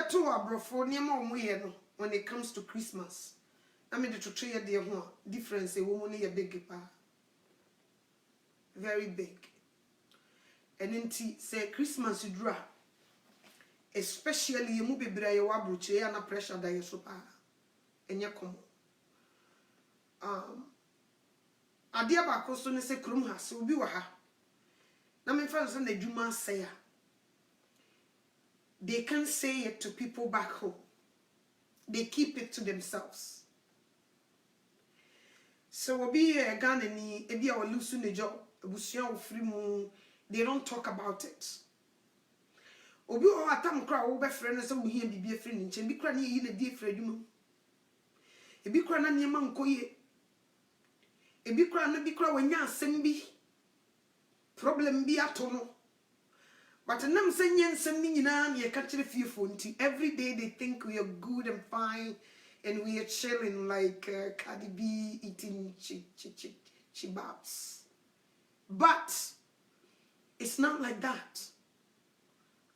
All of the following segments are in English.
beto abrofo niam omoye no when it comes to Christmas. I mean to try the difference a woman a big pa. Very big. And inti say Christmas you draw. Especially you move bebra you abroche na pressure da yeso pa. Enye komo. Adia ba ko so ne se krum ha se obi wa ha. Na me fa so na adwuma say a. They can't say it to people back home. They keep it to themselves. So obi a Ghana ni ebi a lusu ne job, ebusia wo free mu, they don't talk about it. Obi o atam kra wo be frɛ no se wo hia bibie frɛ ni nche, bi kra na yi na die frɛ adwuma. Ebi kra na niema nkoye. Ebi kra na bi kra wanya asɛm bi. Problem bi ato no. But nam say nyensem ni nyina na yeka kire fiefo nti every day they think we are good and fine and we are chilling like Cardi B eating chibabs. But it's not like that.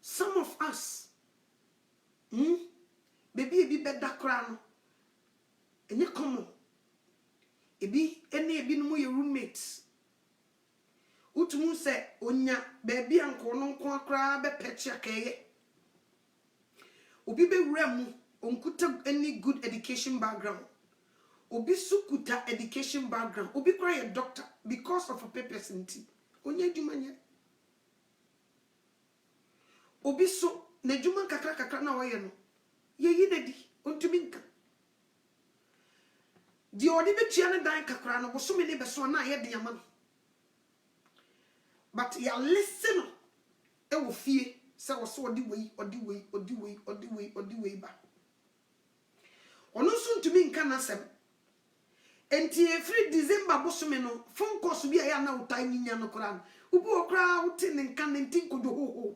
Some of us baby ebi beda kra no enye komo ebi no mo your roommates. Utumu se onya baby anko no nko akra be peche akeye obi be wuramu onkuta any good education background obi sukuta education background obi kra a doctor because of a purpose nti onya dwumanya obi so na dwuma kakra na woye no ye yi dadi ontumi nka di odi be tia ne dan kakra no so me ne be so na ye de ama no. But ya listen e wo fie se wo so odi wei ba ono so ntumi nka na sem enti every December bosome no phone calls bi ya na utai nyinya no kra ubi okra uti ne nka ne nti kodo ho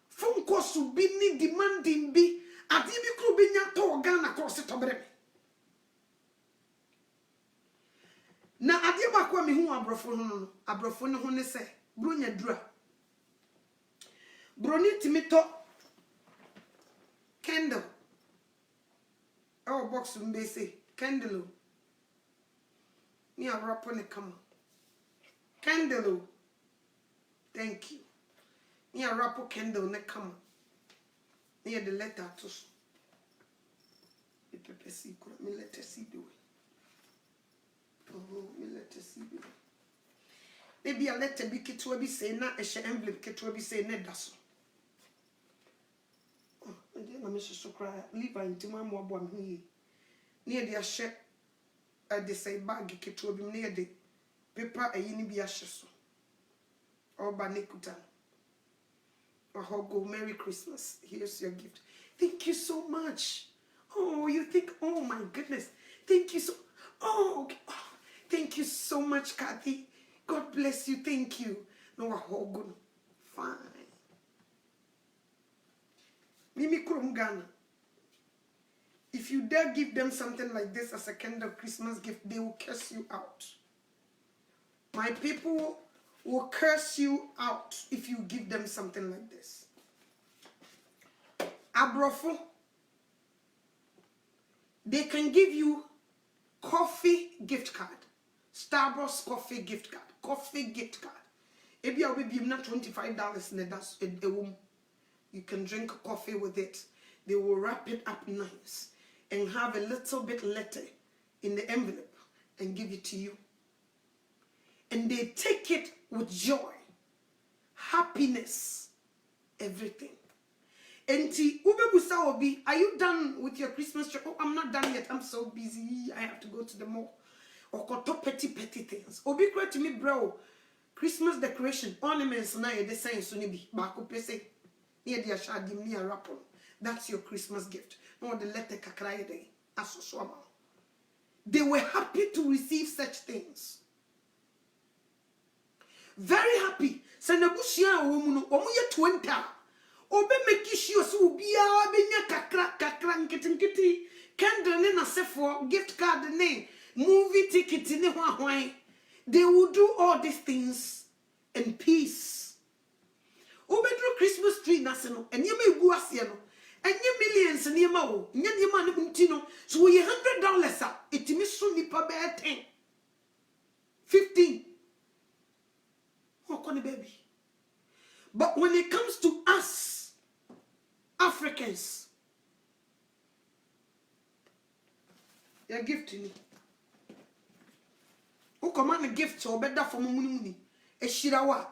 phone calls bi ni demanding bi adi bi kru bi nya to Ghana cross to brem na adi ba kwa mi hu abrofo no abrofo ne ho ne se bronya dura broni timito candle oh box mbese candle ni arapo ne kama candle thank you ni arapo candle ne kama ni the letter to the pepe si kura mi letter si do. Oh, me let us see. Maybe a letter be kitwa be say na a envelope kitwa be say ne daso. Oh, and then I miss so cry. Leave into my more bomb here. Near the share they say bag kitwa be near the paper a yini be a sheso. Or banikuta. Or go Merry Christmas. Here's your gift. Thank you so much. Oh, you think, oh my goodness. Thank you so okay. Oh, thank you so much, Kathy. God bless you. Thank you. No, good. Fine. Mimi Kurumgana. If you dare give them something like this as a kind of Christmas gift, they will curse you out. My people will curse you out if you give them something like this. Abrofo. They can give you coffee gift card. Starbucks coffee gift card. Coffee gift card. If you will be not $25 in a room, you can drink coffee with it. They will wrap it up nice and have a little bit letter in the envelope and give it to you. And they take it with joy, happiness, everything. Enti ubebusa obi, are you done with your Christmas tree? Oh, I'm not done yet. I'm so busy. I have to go to the mall. Or koto petty things. Obi kwe to me, bro. Christmas decoration, ornaments na ye design so ni bi. Bako pese. Niye di ashadi mi a rapon. That's your Christmas gift. No the letter kakra ye de. Aso swama. They were happy to receive such things. Very happy. Se nebushia omu no, omu ye 20. Obe make sure so bia benya kakra nkiti candle ne na sefo gift card ne movie ticket ne hwan. They will do all these things in peace. Obedro Christmas tree na se no enye ma egu ase no Enye millions niyema o. Nye niyema ne bunti no. So we $100 a. Etimi so nipa be 10. 15. Oh, baby. But when it comes to us, Africans, you're gifting me. Who command a gift so better for muni? A shirawa.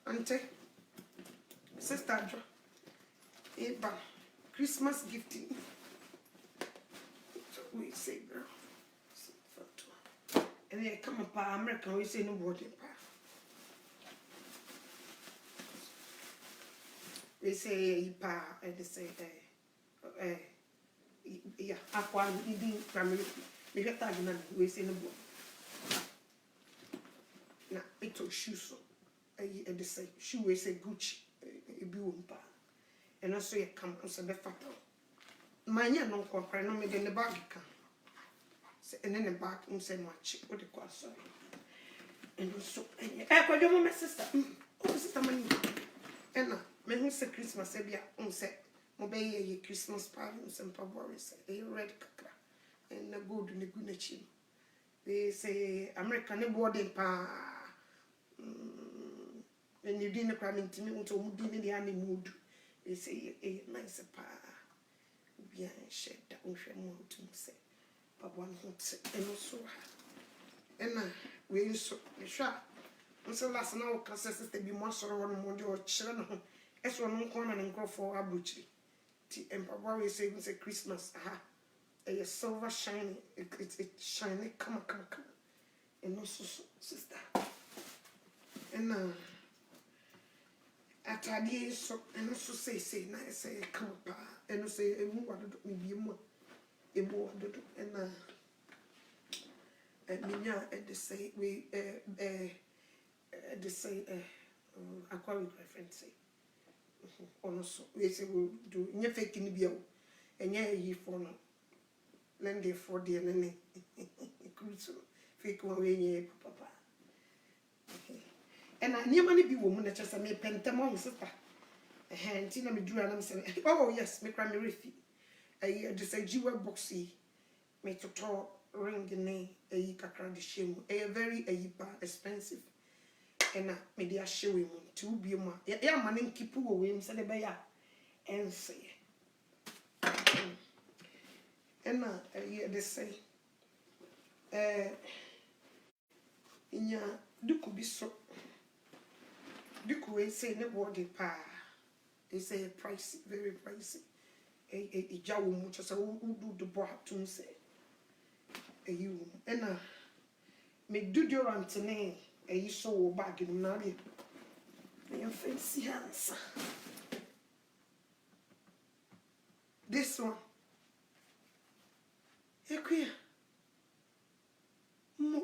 Auntie, sister, Eba, Christmas gifting. So we say, girl. And they come up American, we say no boarding path. We say pa, and they say yeah, aqua eating primary. We get that we say no board. Now it took shoes so and they say shoe we say Gucci a pa. And also you come and say the fatal. My no compare no me in the bag can. And then the back and say much what the cost sorry. And so I your my sister. Oh sister money. And now me who say Christmas ebia say obey ye Christmas parents and February say red kakra and na good ne good chim. They say American boarding pa and you didn't cram into me until mudi the any mood. They say a nice pa bien shed that we want to say. One hot and also and we so sure so last now classes to be more sort of one more children as one corner and go for a butchery tea and probably say Christmas a silver shiny it's shiny come and also sister and at a day so and also say nice say come up and say what me be more and minya they say we they say aqua with my friend say also we say we do nye fake ni bia o enye yi for no lend for the nene cruise fake one we nye papa and niema ni bi wo mu na chese me pentem on sister nti na me dura na me say oh yes me cry me refi just a jewel boxy me to ring ne kakra de shemu very expensive and me dey show him to be ma ya ma ne keep wo we say the be ya ense and they say inya duku bi so duku we say ne body pa they say price very pricey a jaw much as do the boy to say a you and me do durant name a you so bag in Nadia. Your fancy hands. This one. A queer. Mo.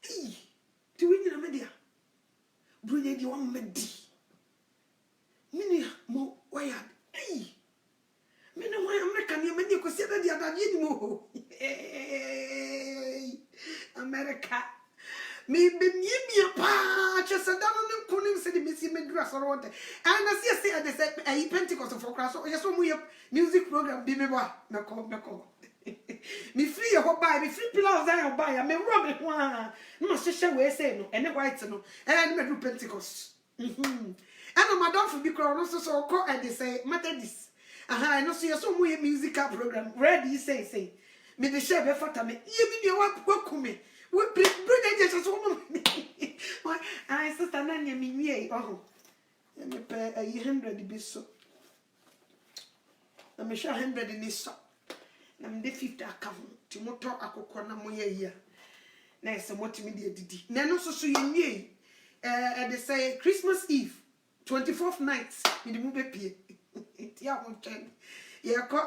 Hey, do we need a media? Bring you one medi. Minia mo wired. Hey. Me no why American you many consider the other anymore. Hey, America. Me be me pa just down on kunim say the missy me dress or what. And as you say they say a Pentecost for class so just we music program be me ba me call. Me free your buy me free pillows I buy me rub it one. No share we say no and white no and me do Pentecost. And madam for be crown so call and they say Methodist. I know see so more musical program. Ready say. Me the share be fata me. Ye me wa kume. We bring just so why I sister na nya me wie. Oh. Me pay 100 be so. Na me share 100 ni so. Na me 50 account. Ti moto akokọ na mo ye ya. Na ese moti me de didi. Na no so ye wie. They say Christmas Eve, 24th night. Me de mu be pie. Yeah,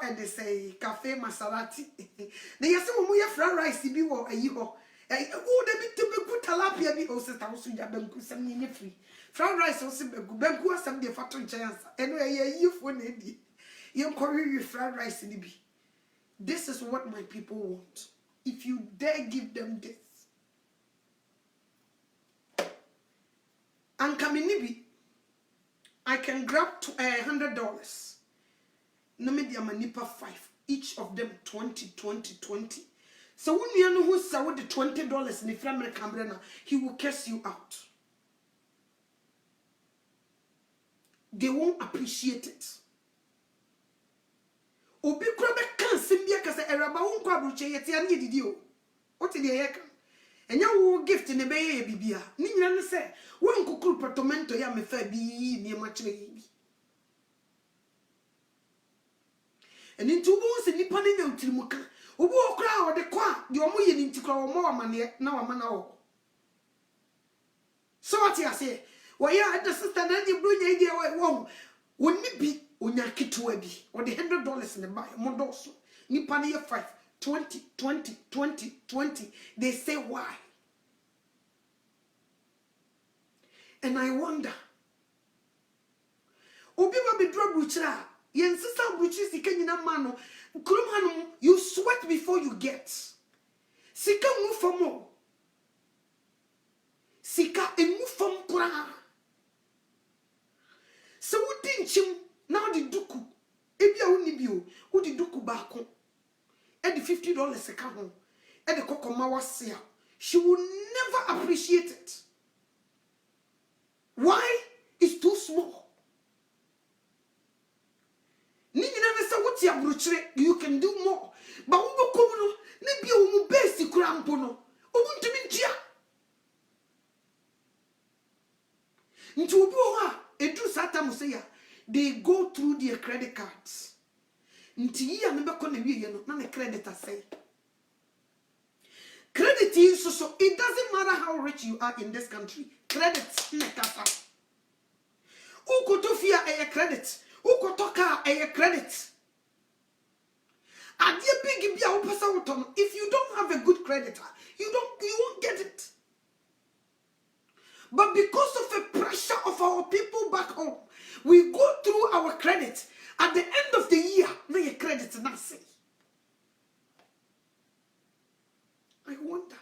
and they say cafe Maserati. They say we have fried rice be wo ayi ho. Oh, they be to be good tilapia be o sister so ya banku sam ni free. Fried rice o se banku asam dey fato chance. Eno ayi fo na di. You carry fried rice ni bi. This is what my people want. If you dare give them this. And Kaminibi, I can grab $100. No me dia manipa 5. Each of them 20, 20, 20. So when you know who's with the $20 in the family cambrana, he will curse you out. They won't appreciate it. Obi krobe kan simbia kase eraba won kwa bruche yeti anye didi o. What did they can? Enya wo gift ne beye bibia. Ni nyina ne se won kokuru portamento ya me fa bi ni ma kire yi. Eni nti wo se nipa ne nya utirimu kan. Obi okra o de kwa de omo ye ni nti kra o mo amane na wa mana o. So what you say? Wo ya the sister na di brunya ide wo woni bi onya ketewa bi o de $100 in the buy modoso nipa ne 5 20 20 20 20. They say why? And I wonder, obi ba be drop buchra yen sister buchi sika nyina mano kurum hanu you sweat before you get sika mu fomo sika emu fom kura so wudi nchim now the duku ebia woni bio wudi duku baako e the $50 ka ho e the kokoma wase a she will never appreciate it. Why? It's too small. You can do more. But we go come no be o mu base kura mpo no. Obuntumi ntia. Nti obi o ha edu sata say ya they go through their credit cards. Nti ya me be ko na wiye no na ne credit say. Credit is so it doesn't matter how rich you are in this country. Credit nekasa. Ukotofia a credit. Ukotoka a credit. If you don't have a good creditor, you won't get it. But because of the pressure of our people back home, we go through our credit. At the end of the year, no your credit nothing. I wonder.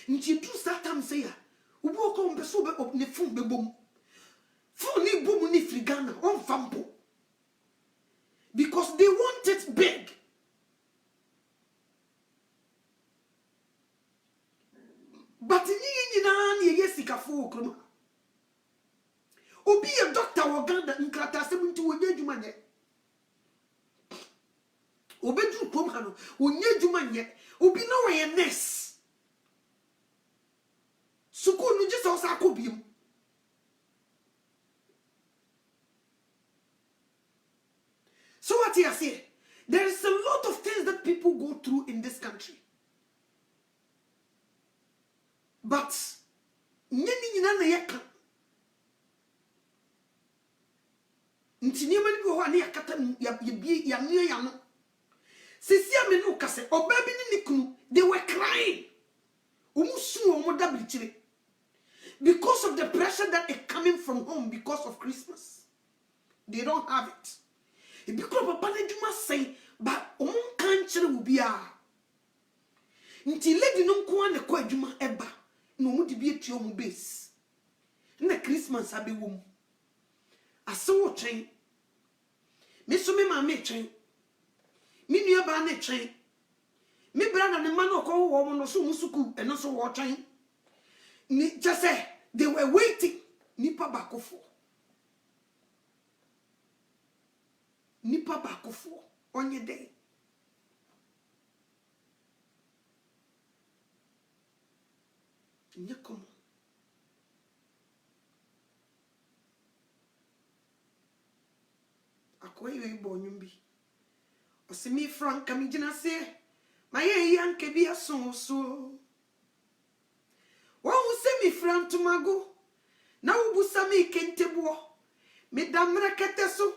Nti do satam say ya. Ubo ko mbeso be op ne fun be bom. Fun ni bom ni frigana on fampo. Because they want it big. But ni na yesika fu okroma. Obi a doctor Uganda nkrata semunti wonye adwuma nye. Obedu krom ha no wonye adwuma nye. Obi no we nurse. Suku nu Jesus akobiem. So what you say? There is a lot of things that people go through in this country. But nyeni nyina na yeka. Ntini mani bi ho ani yakata ya bi ya nua ya no. Sisi amenu kase oba bi ni nikunu they were crying. Umusu omo dablichire. Because of the pressure that is coming from home because of Christmas. They don't have it. If you come papa na djuma say but omo kan kire wo bia. Nti lady no nko an kwa djuma eba na omo de bi etuo mu base. Na Christmas abewo mu. Aso twen. Me so me ma me twen. Me nua ba na twen. Me bra na ne ma na ko wo mo no so musuku eno so wo twen. Ni just say they were waiting. Nipa bakofo. Nipa bakofo onye day. Nyakomo. Akoye ibo nyumbi. Osimi Frank kamijina se. Maye yanke bi asonso. Wa usemi Frank tumago. Na ubusa mi kentebo. Me damra keteso.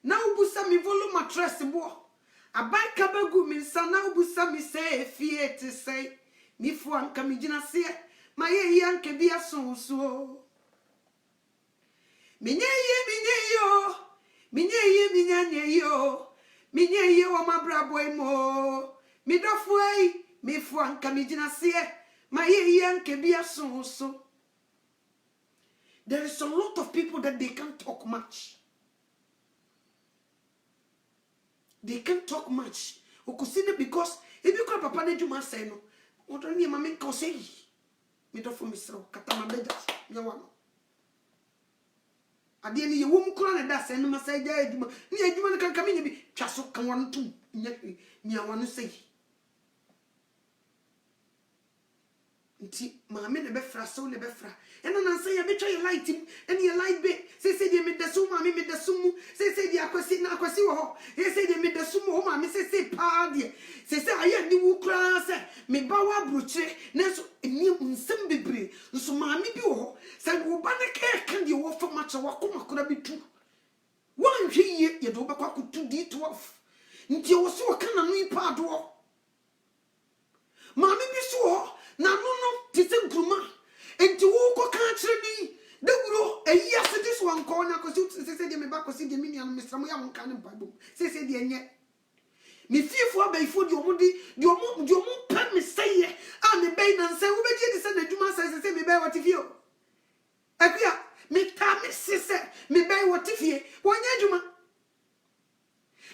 Na ubusa mi volo mattress bo. Abai kabagu mi sana ubusa mi se fie te say. Mi Frank kamijina se. Maye yanke bi asonso. Minye yo. Minye yo. Minye yo wa mabrabo mo. Mi dofwe mi Frank kamijina se. My young kebia so. There is a lot of people that they can't talk much. They can't talk much. Okusine because if you call papa ne juma say no, what do you mama can say? Me do for me so katama beja nyawa no. Ade ni ye wom kura na da say no masay ja ejuma. Ni ejuma no kan kam nya bi twaso kan wan tum nyawa no say. Nti maame ne befra so ne befra eno na say ya betwa ye light him ene ye light be say de me dasu maame me dasu mu say de akwasi na akwasi wo ho say de me dasu mu ho maame say pa de say aye ni wu kra say me ba wa bruche na so eni nsem bebre so maame bi wo ho say wo ba ne kan de wo fa macha wa ko makora bitu wan hwe ye do be kwa kutu D12 nti wo so kan na no ipa do maame bi so ho na no tise nkruma enti wo ko ka kire bi da wuro yes this one corner ko say de me ba ko say de mini an mesra mo ya mo kan mpa bom say de enye me fiefo abaifo de omo pa me say a me bay na say wo beje de say na djuma say me bay what fie o akua me ta me say me bay what fie wonya djuma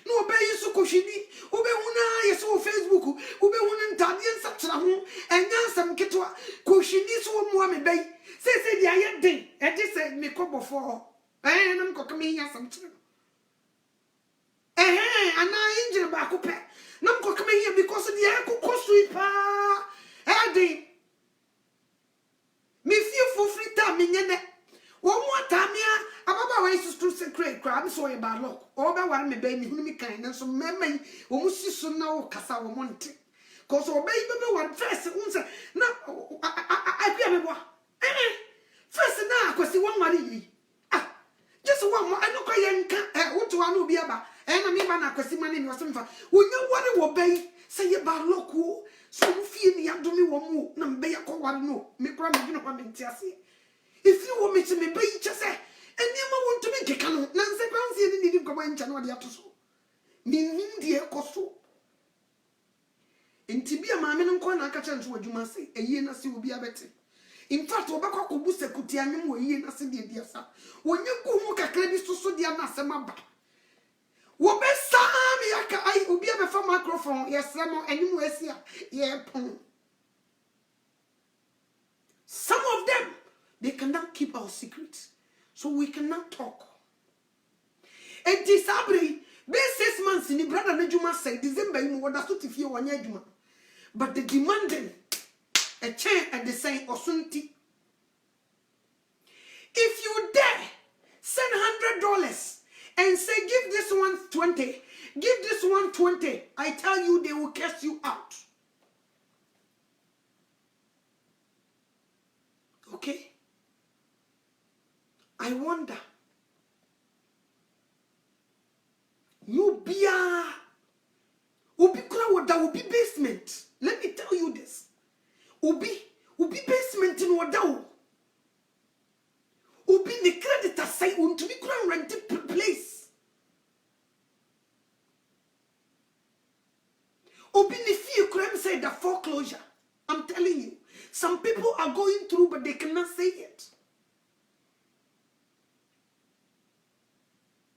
no obey so kohwini obe huna yeso Facebook obe huna ntade nsatra ho enya nsam ketwa kohwini so mo me bay say dia ye den e de say me kobofo na me kokka me nya sam kire ana injire ba ko pe na me kokka me nya because dia ko kosu pa de me feel for free time me nyene wo mo atamia ababa wa yesu to secret crab so ye ba lock o be ware me bay me hunu mi kan na so memman wo mu siso na wo kasa wo monte cause o bay be ware first unse na akua me bo first na akwasi won ware yi just one mo anoko ye nka woto wa no bi aba na me ba na akwasi mane mi wasemfa wonya ware wo bay say ye ba lock wo so mu fie ni adomi wo mu na mbe yakọ ware no me kura me dwene kwa me ntiase if you want me to me bay chese eniema want to me keka no na nse kwanse ni ni ko ban chano de atoso mi ndi e koso enti bia maame no nko na aka cha nso adwuma se eyie na se obi abete in fact obekwa ko bu sekuti anwem wo eyie na se de diasa wonye ko mu kakra bi soso de na se maba wo be sam yaka ai obi abefa microphone yesemo anwem asia ye pon some of them they cannot keep our secrets. So we cannot talk. And this Sabri, be 6 months in the brother Nejuma say December you would have to fear one year. But the demanding a chain at the same osunti. If you dare send $100 and say give this one 20, give this one 20, I tell you they will cast you out. Okay? I wonder. You be kura that will be basement. Let me tell you this. Ubi basement in wada. Ubi the creditor say to be kura rented place. Ubi the fear crime say the foreclosure. I'm telling you. Some people are going through but they cannot say it.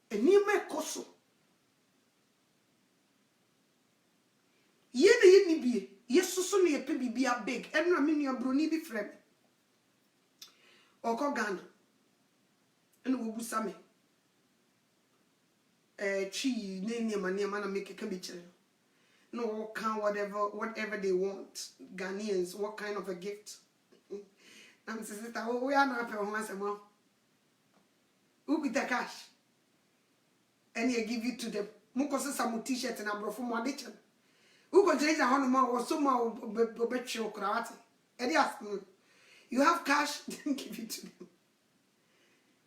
Enima koso ye na ye nibie yesusu na ye pe bibia big enra me nua broni bi frem oko Ghana ene wo busa me chi ne niema na make ka bi kire no can whatever they want Ghanaians what kind of a gift I'm sister we are na pe ho asemo who get the cash and you give it to them. Muko some t-shirt and abro from Madichen. Who go change a honor or some bet your karate. And they ask me, you have cash, then give it to them.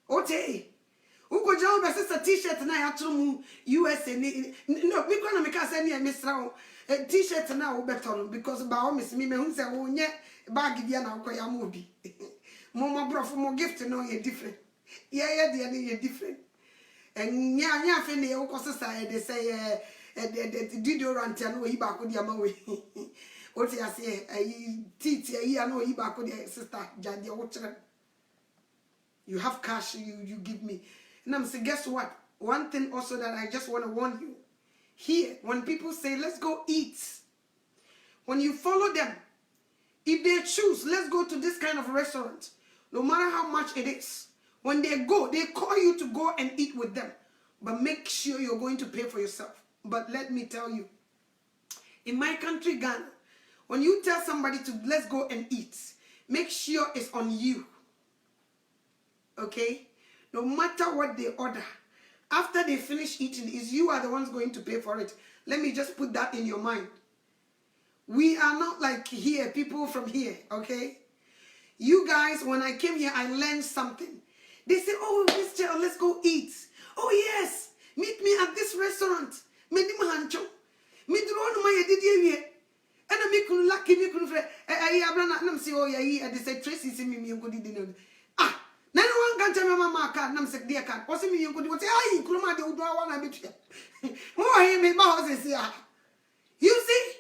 Okay. Who go job as a t-shirt and I have to US and no, we gonna make us any Mr. T-shirt now better because by miss me who say, oh, yeah, bag give you now, movie. Mama bro for more gift to know you're different. Yeah, you're different. And nya fe ne wo ko society they say the deodorant and we back with your way What you say? I know you back with your sister. Jadi, you have cash, you give me. And I'm saying, guess what? One thing also that I just want to warn you. Here, when people say, let's go eat, when you follow them, if they choose, let's go to this kind of restaurant, no matter how much it is, when they go, they call you to go and eat with them. But make sure you're going to pay for yourself. But let me tell you, in my country, Ghana, when you tell somebody to let's go and eat, make sure it's on you. Okay? No matter what they order, after they finish eating, is you are the ones going to pay for it. Let me just put that in your mind. We are not like here, people from here, okay? You guys, when I came here, I learned something. They say, oh, Miss Jill, let's go eat. Oh, yes, meet me at this restaurant. Me ni mahancho. Me drone my idea. And I make lucky me couldn't fret. I have run say, oh, yeah, I say Tracy see me and go dinner. Ah, no one can tell my mama cat, Nam said, dear cat. What's me and go to say, I couldn't do one I bet you. Oh, I made my house and say, you see,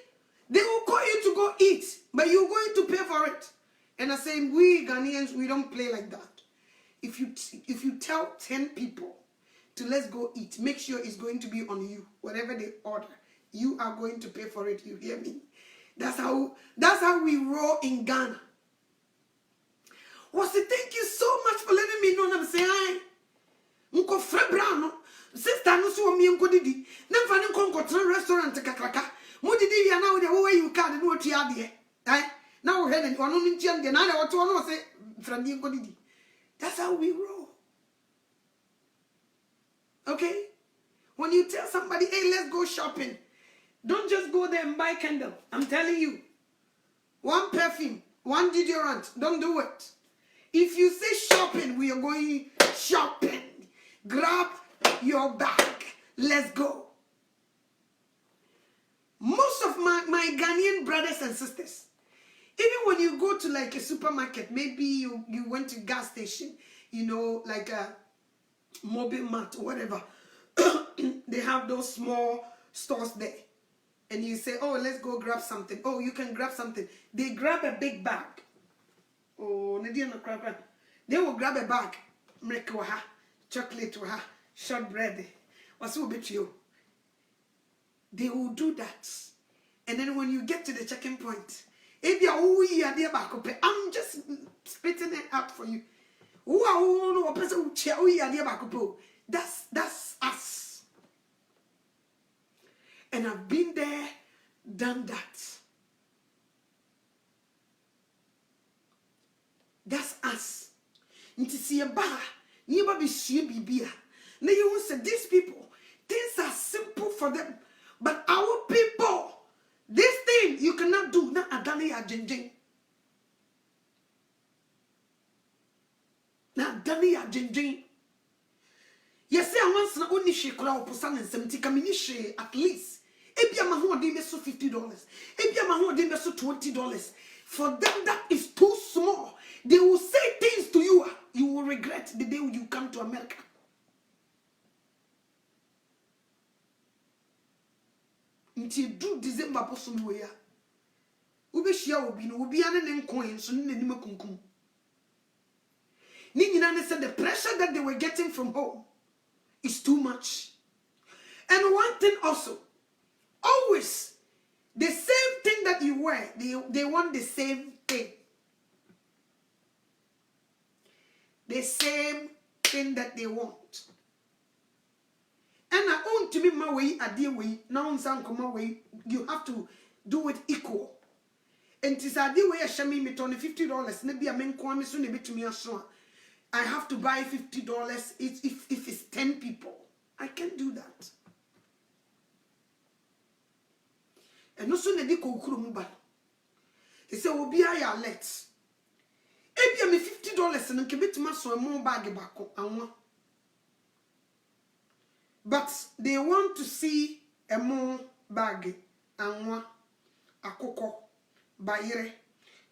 they will call you to go eat, but you're going to pay for it. And I say, we Ghanaians, we don't play like that. If you tell 10 people to let's go eat, make sure it's going to be on you. Whatever they order, you are going to pay for it. You hear me? That's how we roll in Ghana. Was it? Thank you so much for letting me know. I'm saying, Unko Frebrano, sister, no so me unko didi. Never unko restaurant kakraka. Mo didi ya now the way you can do what you are there. Now we're heading one on Indian. Then I want to say from the unko didi. That's how we roll. Okay? When you tell somebody, hey, let's go shopping, don't just go there and buy candle. I'm telling you. One perfume, one deodorant. Don't do it. If you say shopping, we are going shopping. Grab your bag. Let's go. Most of my Ghanaian brothers and sisters, even when you go to like a supermarket, maybe you went to gas station, you know, like a mobile mart or whatever, they have those small stores there. And you say, oh, let's go grab something. Oh, you can grab something. They grab a big bag. Oh, they will grab a bag. Milk waha, chocolate waha, shortbread. What's so bit you? They will do that. And then when you get to the checking point, I'm just spitting it out for you. That's us. And I've been there, done that. That's us. Nti see a bar, never be she bibia. Now you will say these people, things are simple for them. But our people, this thing you cannot do. Not adani ajenjeng. Not adani ajenjeng. Yes, I want na only she kura oposan and 70 kamini at least. Ebia mahu de beso $50. Ebia mahu de beso $20. For them that is too small. They will say things to you. You will regret the day you come to America. Until do December person we are. Ube shia obi no obi ane ne nkoen so ne nim kunkum. Ni nyina said the pressure that they were getting from home is too much. And one thing also, always the same thing that you wear, they want the same thing. The same thing that they want. And I own to be my way, a dear way, now my way, you have to do it equal. And tis a dear way, I shall me $50. Maybe a man kwame soon a bit to me a song. I have to buy $50 if it's 10 people. I can't do that. And no sooner they go mobile. He said, "Oh, be I alert. If you me $50 and can be to my son more bag back on." But they want to see a more bag and one a cocoa, bayre,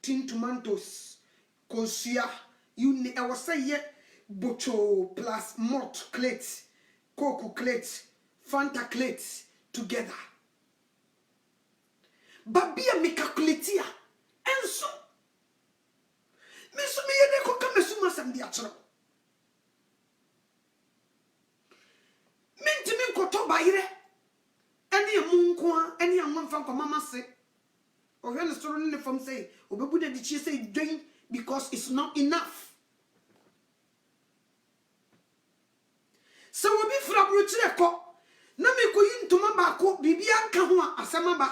tin tomatoes, consia. You I was say ye bocho plus malt plate, cocoa plate, Fanta plate together. babia me calculate enso me so me ye de ko ka mesuma sam di achro minti min ko to bayire ene munko a ene amamfa ko mama se o hwe ne soro ne fam say obebu de chi say doing because it's not enough. So we be fra brochire ko na me ko yintoma ba ko bibia nka ho a asema ba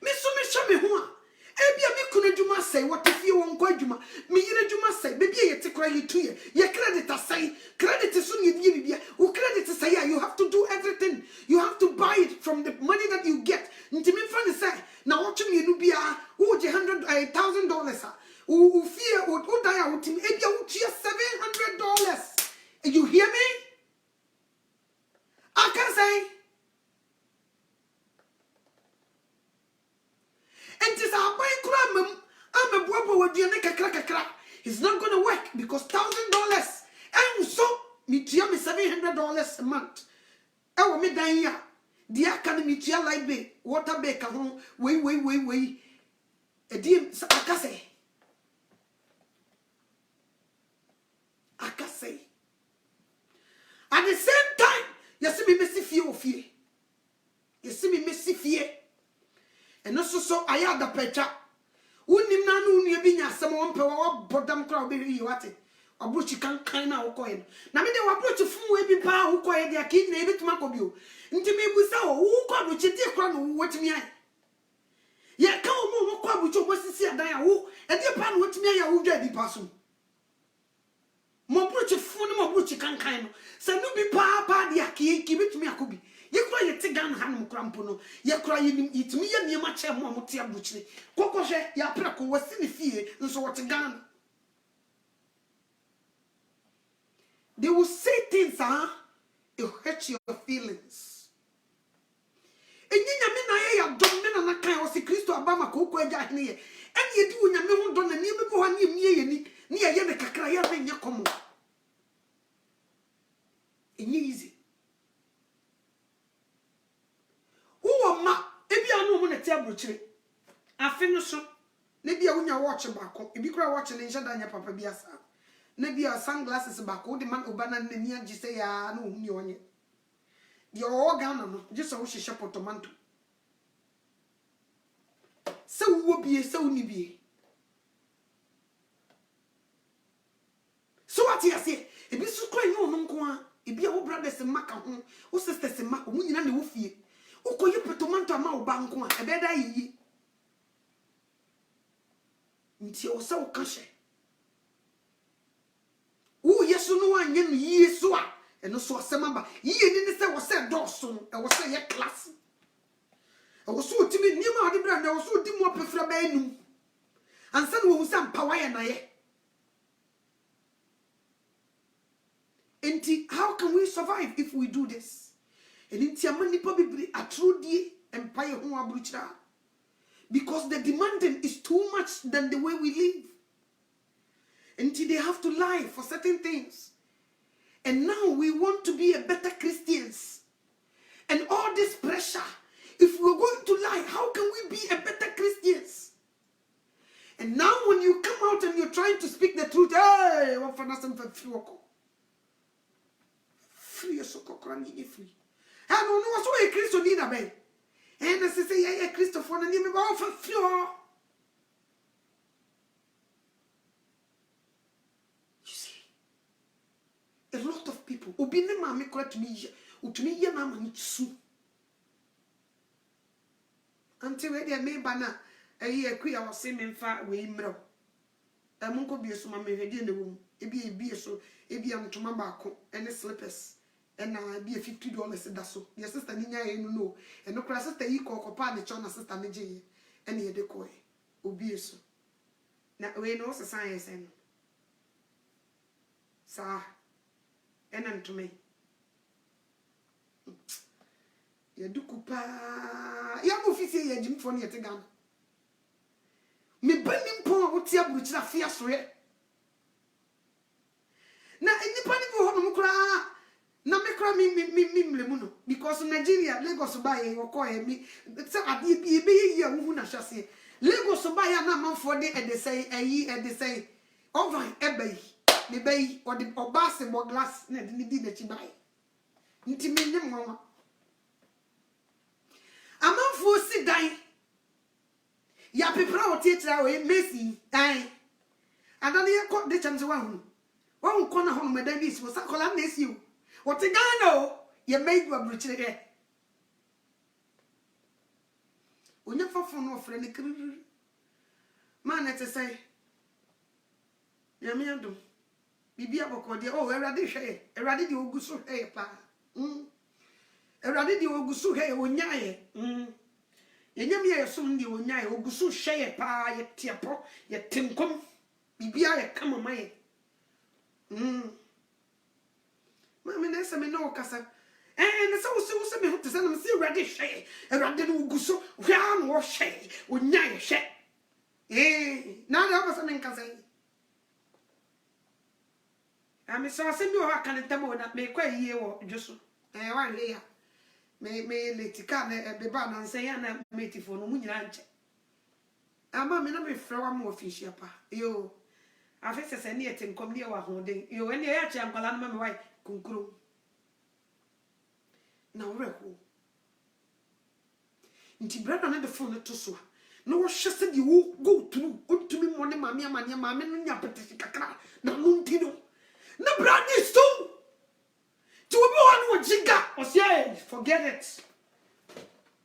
me so me hye me ho a ebia me kunu djuma sei wotefie won ko adjuma me yire djuma sei bebia ye tekra ye tuye ye credit asai credit so ne die bibia o credit say you have to do everything, you have to buy it from the money that you get nti me fa ne say na wotwe me nu bia wo je $100,000 o fie o dan a wotim ebia wo tue $700. You hear me? I can say. And this I'm a boy with the kakra. It's not gonna work because $1,000 and so me tia me $700 a month. I will me down here. The academy tia light bay, water bay home. Wait. A dear I can say. At the same time, you see me messy fear. You see me messy fear. And also so I had the pecha. Unim na no ni bi nya asem won pe wo bodam kra obi yi wate. Obrochi kan na wo koye. Na me de wo obrochi fun we bi pa wo koye de akid na ebetuma ko bi o. Nti me busa wo ko obrochi de kra no wotimi ai. Ye ka wo ko obrochi obosisi adan a wo e de pa no wotimi ai a wo dwa di pa so. Mo brochi fun mo brochi kan no. Se no bi pa de akid ki betumi akobi. Ye kura ye te gan hanum krampo no ye kura ye nim itumi ye niema che mo amote abrochire kokohwe ya prako wasi ne fie nso wote gan. They will say things it hurt your feelings. Enyinya me na ye ya dom me na kan o se Kristo abama ko ko agya hene ye ene ye di onyame ho do na ne bi bo ha ne emie ye ni ne ye ne kakra ye na nya komo enyi easy. Ma ebi anu mu na ti abrochire afi no so na bia wonya watch baako ebi kura watch ne nhyɛ da nya papa bi asa na bia sunglasses baako de man obana na ni agi se ya na ohuni onye de o Ghana no je so wo hyehyɛ potomanto se wo bie se wo ni bie so what you say ebi su kura nyo no nko a ebi a wo brothers maka ho wo sisters ma wo nyina na wo fie ukoye potomanto ama obanko a ebeda yi nti o se o kashe wo yesu no anye no yesu a eno so asema ba yi ni se wo se doso e wo se ye class e wo so timi nima ade bra na wo so di mo pefra ba enum ansa no wo sam power ye na ye. Enti how can we survive if we do this? And inti amanipa bibri atrudie empire ho abruchira because the demanding is too much than the way we live. Until they have to lie for certain things. And now we want to be a better Christians. And all this pressure, if we're going to lie, how can we be a better Christians? And now when you come out and you're trying to speak the truth, hey, what for nothing for free so free. I don't know what's why Christo need a bay. And as I say, yeah, Christopher, and you go for floor. You see, a lot of people who be the mammy correct me, who to me, your mamma needs soup. Until they may banner a year queer or same far away, mirror. A monk will be a summer made in the room. It be a so, it be on to my back and the slippers. And be a $50 that's so. Your sister Nina, you know, and no class sister equal copa the chona sister Niji, and ye decoy. Obe so. Now we know science and sir, and to me. Ya do kupa ya mo fi se ya jim fo ne yete gan me banim pon wo tia buruchira fia so ye na enipa ni bi ho no kura na me kra me mlemu no because Nigeria Lagos ba ye okoye me say ade bi be ye wu na hwase Lagos ba ya na manfo de e de say ovan ebay me bay or the obase bo glass na de di na chi bay nti me nyem nwa amanfo si dan ya pepra wo tietra we Messi dan adane ye ko de chamse wa hu wa ko na ho me dan bi so sakola na esi o what a Ghana, you made what British here. When you fall from no friend, man, let's say, Yamiando, Bibi Abokodia, oh, a radish, a radish, you go so hey, pa. A radish, you go so hey, when yae. Yamia soon you when yae, go so shay, pa, yet tiapo, yet tinkum, Bibi, I come on my. Mamma nessa me no casa. And so me to send them see radish, a radical gusso, round or shay, or nyay shay. Now there was something can say. I saw send you a can tell that make quite a year or just one here. May let can be bad and say, and I'm made for no moon ranch. I'm a minute before more fish, yapa. You, I face a near thing come near our holding. You any actually am calling my wife. Conclu. Now, reho. Inti brother na the phone to so. No just said you go through. To me money, mammy, no yapati kakra. Na nuntino. No brand is too. To a one jiga. Or say, forget it.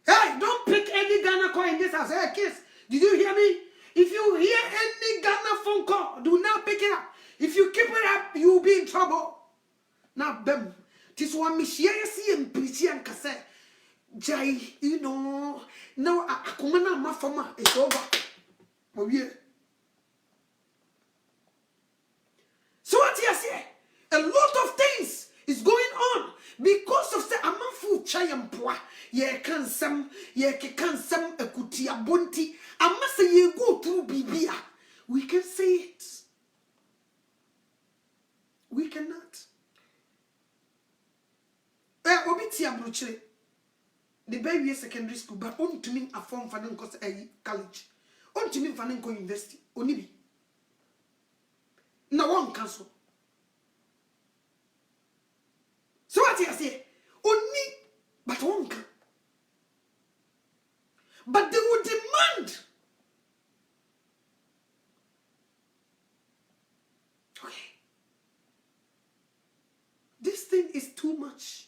Hey, don't pick any Ghana call in this house. Hey, kiss. Did you hear me? If you hear any Ghana phone call, do not pick it up. If you keep it up, you will be in trouble. Now, bem, this one me share see and pretty and kase. Jai, you know, now I come on my former it's over. Oh yeah. So what you say? A lot of things is going on because of say a man full chai and poa. Ye can some a kutia bunti. I must say you go through Bibia. We can say it. We cannot. Obitia bruchere. The baby is secondary school, but on to me a form for them cause a college. On to me for them university. Onibi. No one cancel. So what you say? Only but one can. But they will demand. Okay. This thing is too much.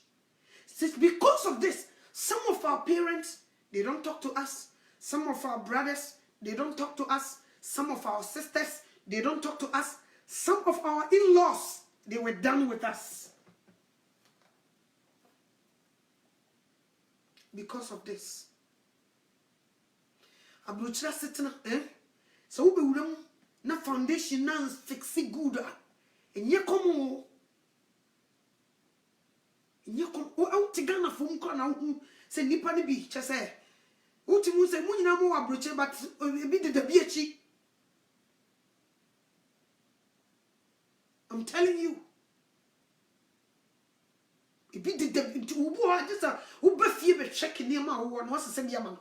Because of this, some of our parents, they don't talk to us. Some of our brothers, they don't talk to us. Some of our sisters, they don't talk to us. Some of our in-laws, they were done with us. Because of this. Abruchra sitting, so we will na foundation now fix it good. And you come you come out to Ghana from Kona, say Nippani Beach, I say. Utimu say Munina mo abruche, but a bit the beachy. I'm telling you. A bit the Ubu, just a Uber fever checking near my one was a same yaman.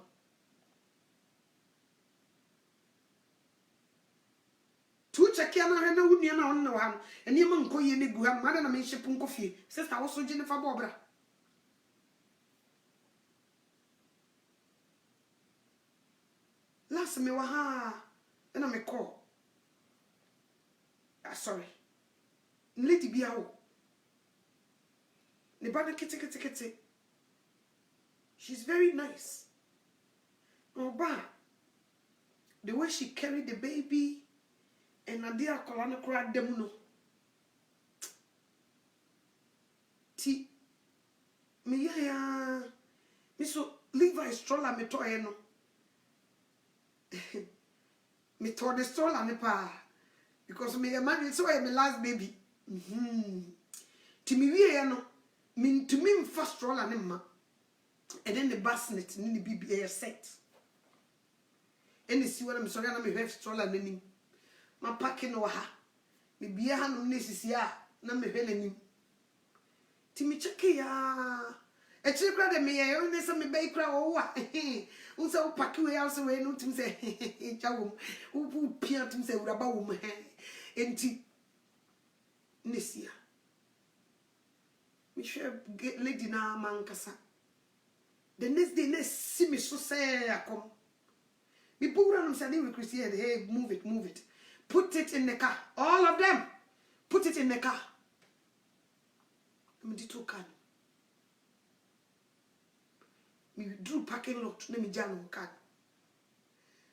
Two chekiana and no union on no one, and Yaman Koye Niguam, Madame Mention Punkofi, sister also Jennifer Bobra. Last me waha, and I'm a call. Sorry. Lady Biao. Nebana kitty. She's very nice. Oh, ba. The way she carried the baby. And Nadia Colana cried demuno. Ti me ya me so Levi stroller me toy no. Me told the stroller me pa because me man so my last baby. Ti me wie ya no me to me first stroller ne ma. And then the bassinet ni the BBA set. And the see what I'm sorry na me have stroller ni. Ma packing no ha. Me bia ha no nesisi a na me hwe nanim. Timi cheke ya. E chiri kra de me ye o ne se me be kra o wa. Unse o paki we house we no tim se chawum. U pia tim se uraba wo me. Enti nesia. Me share lady na mankasa. The next day next see me so say akom. Me put around say we Christian, hey, move it. Put it in the car. All of them. Put it in the car. Me did car. Me drew parking lot. Let me jam car.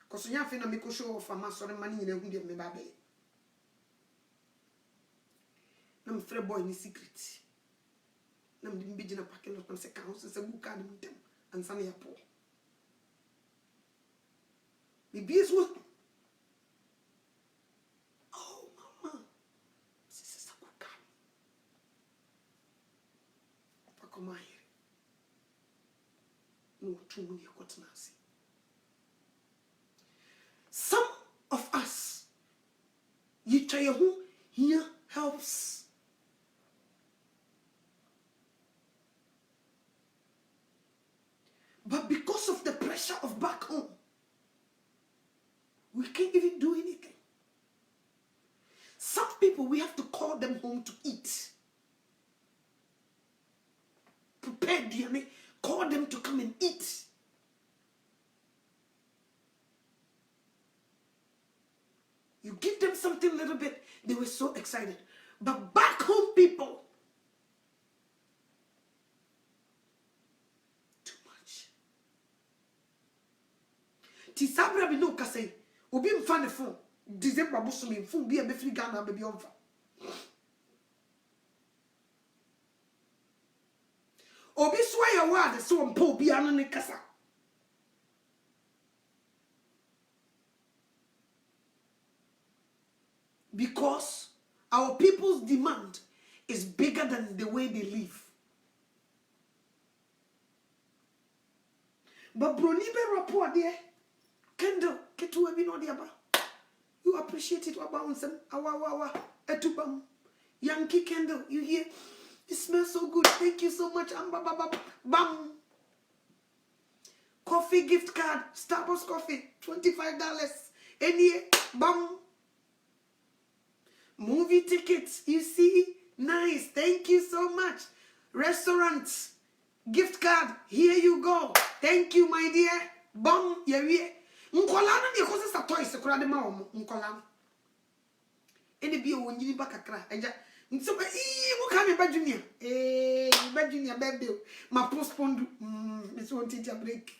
Cause you have to make a show of a mass or money in a window me baby. I'm free boy in secret. I'm the big in a parking lot and say house is a good card with them and some airport. Me be as well. Oh mama. This is a good card. Come here. No, too many got Nancy. Some of us, you try who here helps. But because of the pressure of back home, we can't even do anything. Some people, we have to call them home to eat. Prepare DNA, call them to come and eat. You give them something a little bit, they were so excited. But back home people, too much. Tisabra bi no kase, obi mfa ne phone, December bosomi phone bi e be free Ghana baby onfa. Obi swear your word so mpo bi anu ne kasa. Because our people's demand is bigger than the way they live. But broni be rapport there. Kendall, ketu ebi no dia ba. You appreciate it about unsem. Awa etubam. Yankee Kendall, you hear? It smells so good. Thank you so much. Bam. Coffee gift card. Starbucks coffee. $25. Any bam. Movie tickets. You see? Nice. Thank you so much. Restaurants. Gift card. Here you go. Thank you, my dear. Bam. Yeah. Nkolana ni kosi sa toys kura de ma omo. Nkolana. Ene bi o nyini ba kakra. Eja. Nso ba wo ka me ba junior. Ba junior birthday. Ma postpone me so on teacher break.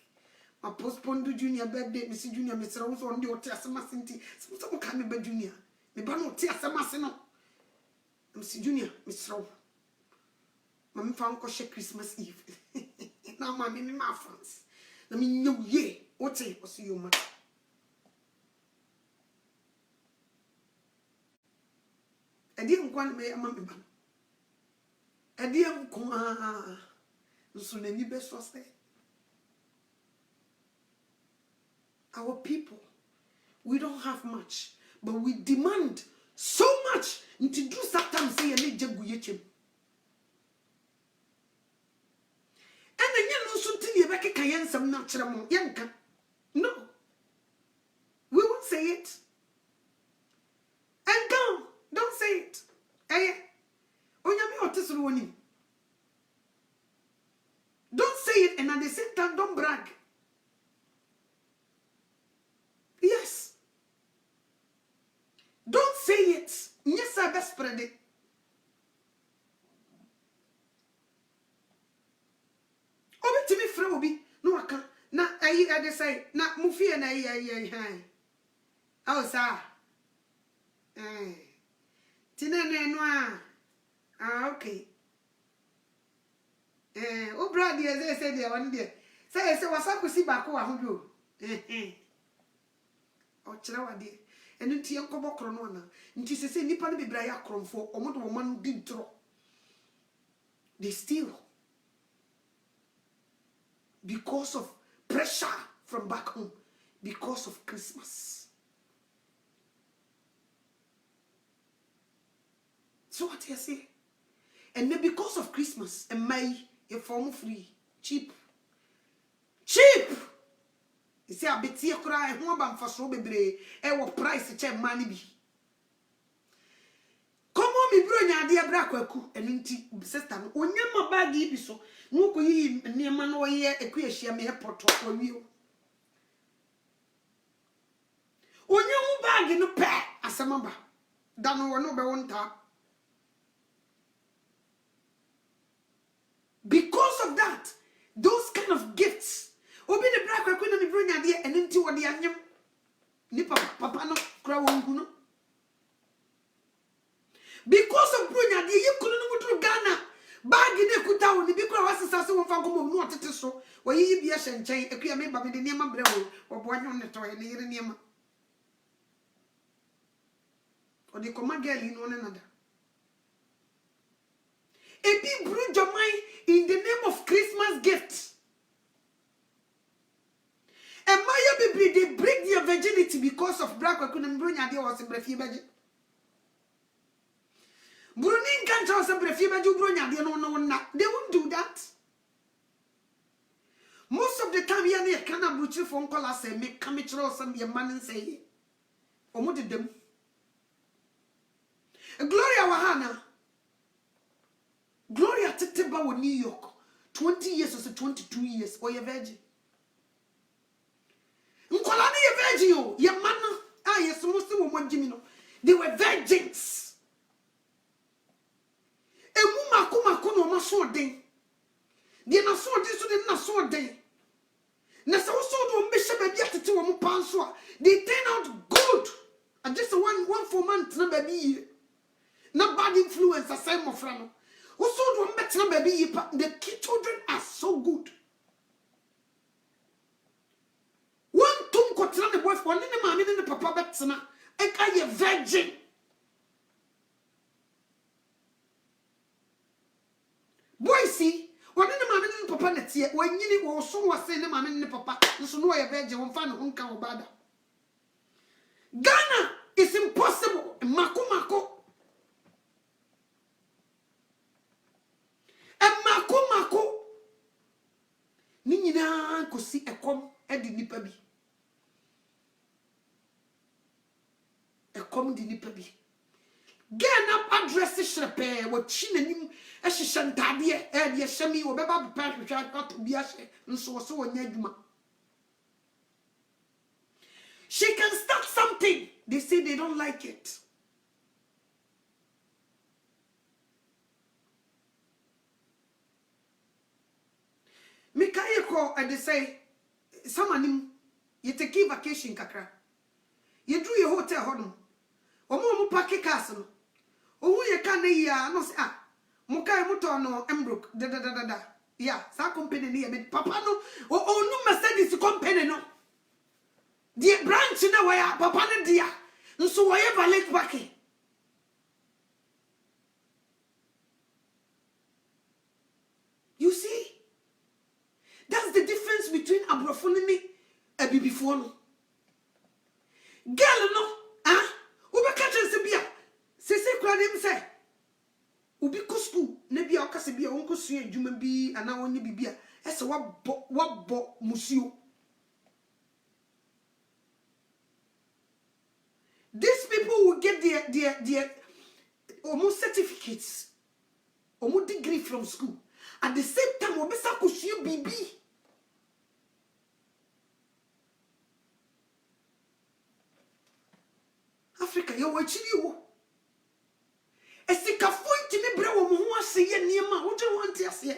Ma postpone junior birthday. Me si junior me sra wo so on de o te asema senti. So wo ka me ba junior. Me ba no te asema se no. Me si junior me sra wo. Ma me fa nko she Christmas Eve. Na ma me ma France. Na me nyu ye. Ote o si yo ma. Edi nkwan me ama me ba. Edi nkwan nso na ni be so say. Our people, we don't have much, but we demand so much until do sometimes say ele jegu yechem. And then you know something you make a yen na kire mo yenka. No. We won't say it. And don't say it. Onyame otisuru woni. Don't say it and at the same time don't brag. Yes. Don't say it. Yes, I best spread it. Obi timi frɛ obi no aka na ayi ade say na mufie na ayi aw sa tinene no okay obra de say de one de say wasakusi ba ko wa hodo o kire wade enu tie nkobo kro no na nti sese nipa no bibra ya kromfo omodo wo man di ntro they steal because of pressure from back home, because of Christmas. So what you say? And then because of Christmas, and May, a form free, cheap. Cheap! You see, I bet you cry, who about for so be a price check money be. Come on, me bro, nya dia bra kwaku, and inti sister, when you my bag be so, no ko yi near man or ye a queer share me a pot or you. When you bag in a pair, as a mamba, don't know no be one tap. Because of that, those kind of gifts, obi the bra kwaku na me bro nya dia, and inti what the anyam. Nipa papa no cry wonguno. Because of Brunya, you couldn't go to Ghana. Bag in a kuta on the big was assassin of Fango, not it so. Where you be a shen chain, a queer member with the name of Brew, or one on the toy near Nima. Or the command girl in one another. A big brood your mind in the name of Christmas gifts. And Maya baby, they break their virginity because of black. I couldn't bring idea was a breath. Brunin can't tell some prefer you bring they won't do that. Most of the time, you can't butch your phone call us and make come some your man and say, or what did them? Gloria Wahana Gloria Titeba with New York 20 years or so 22 years or your virgin. Nkolani your virgin, your man, yes, most of them Jimmy. They were virgins. E muma kuma ma so den de na so den so de na so den na so do mbehye ba bia tete wo mpa so a they turn out good and just one 4 months na ba bi na bad influence aside mo fra no wo so do mbetena ba bi the children are so good one tum kotena the boyfriend ne ma ne papa betena e ka ye virgin. Boy, see, what in the mammy and papa net yet when you was so was saying the mammy and papa, so no a virgin won't find a uncle bada. Ghana is impossible. Mako. And Mako. Nina could see a com and the nipper. A com the nipper. Get up address repair what chin as she shantadia and yes shami or baba pack which I got to be a and so neduma. She can start something. They say they don't like it. Mikaiko and they say someone you take vacation kakra. You do your hotel home. Omo pack castle. Oh, you can't hear no say Mukai Mutono Embrook da. Yeah, sa company near Papa no. Oh, no Mercedes company no. The branch na where Papa ne dia. So whatever late back. You see? That's the difference between Abrofonini and Bibifono. Girl no, Uba catch and Sabia. Sese crowd him say. Ubi ko school, nebi a okase bia wonko sua adwuma bi ana wonye bibia. Ese wabo musio. These people will get their almost certificates, almost degree from school. At the same time, obesa kusuo bibi. Africa, you watching you. Esika point me bre wo mo ho ase ye niema wo dwe want ase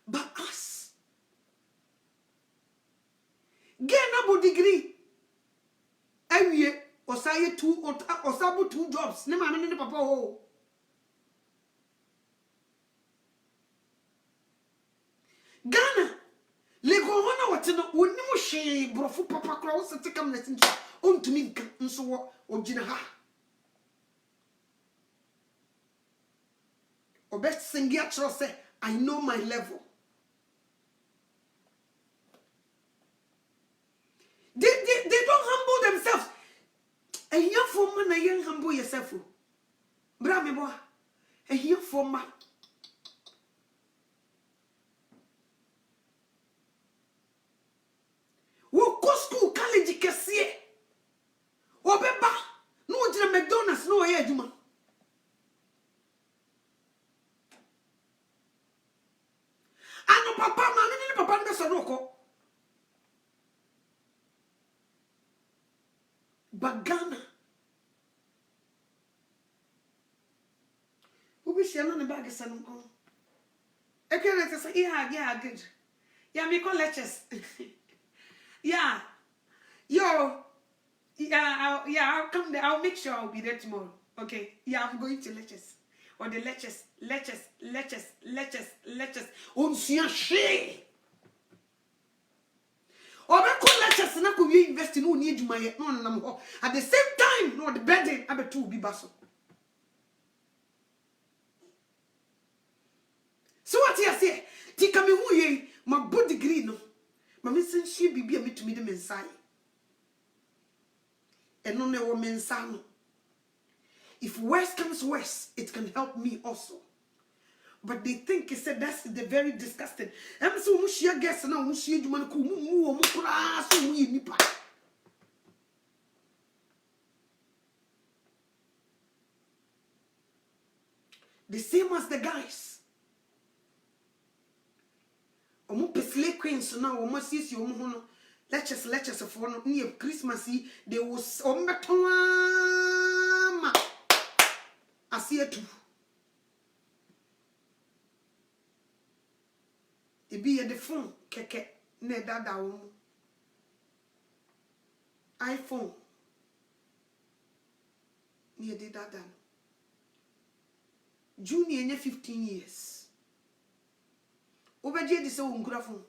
but us gain abo degree awie osaye osabo 2 jobs ne ma me ne papa ho Ghana lego hona wote no woni mo hwe brofo papa kra wo sete kam na tinto ontumi nka nso wo ogina ha or best sing say, I know my level. They don't humble themselves. A young woman, a young humble yourself. Bra me boy, a young woman. papa ma me ne papa no be so no ko bagana ubi shia no ne bag sanu ko e kere te say yeah good yeah me call lectures yeah yo yeah I'll come there. I'll make sure I'll be there tomorrow. Okay, yeah, I'm going to lectures or the lectures on she or be call lectures na ko we invest no need juma ye no nam ho at the same time no the burden abeto bi baso. So what you say tika me hu ye my body degree no ma me sen hie bibia metumi de mensai eno ne wo mensa no. If worse comes worse, it can help me also. But they think he said that's the very disgusting. I'm so much your guess now, much you man ku mu so we nipa. The same as the guys. Omo pesle queens now, omo sisi omo hono. Lectures for no near Christmas they was ombetoma asie tu. E be the phone keke ne dada wo iPhone ne de dada junior nye 15 years obeje de se wo nkura phone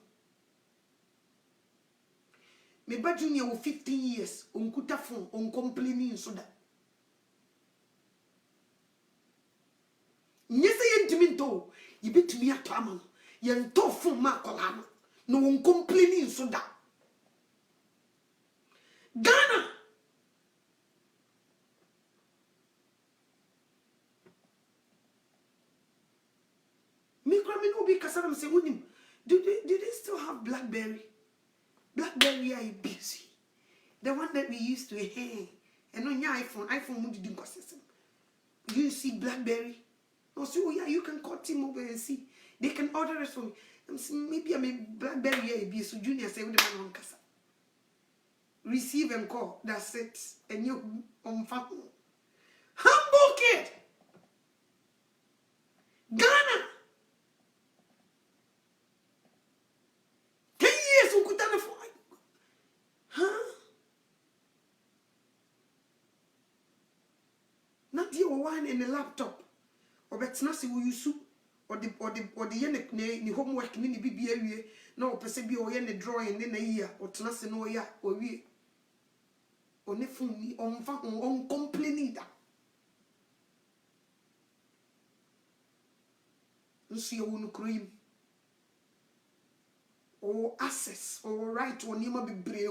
me ba junior wo 15 years onkuta phone on complaining so da nyese yentiminto yibitumi atama yen to phone ma kola no on complaining so da Ghana me krami no be kasara say wonim do they still have BlackBerry are busy the one that we used to hey and on your iPhone mu didn't process him. You see BlackBerry no see oh yeah you can call T-Mobile and see they can order it for me. I'm saying maybe I mean BlackBerry are busy so junior say with the man on kasa receive and call that's it and you on phone humble kid Ghana 10 years ukutana for huh not the one in the laptop or betna se wo yusu or the yen ni homework ni bibia wie na o pese bi o yen drawing ni na yia o tena se no ya o wie o ne phone ni on fa on complaining da nso ye wonu cream or access or right or nima bebree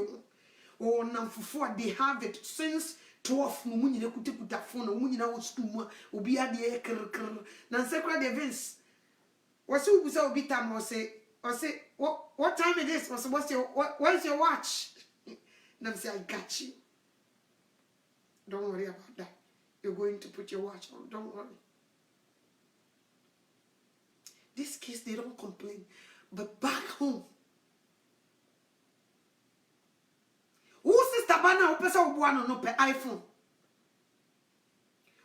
or namfofo they have it since 12 no munyi na kuta phone no munyi na wo school mu obi ade kr na secret events what's you say obi time or say what time it is what's your watch and I say I got you don't worry about that you're going to put your watch on don't worry this case they don't complain but back home sister bana opesa obuano no pe iPhone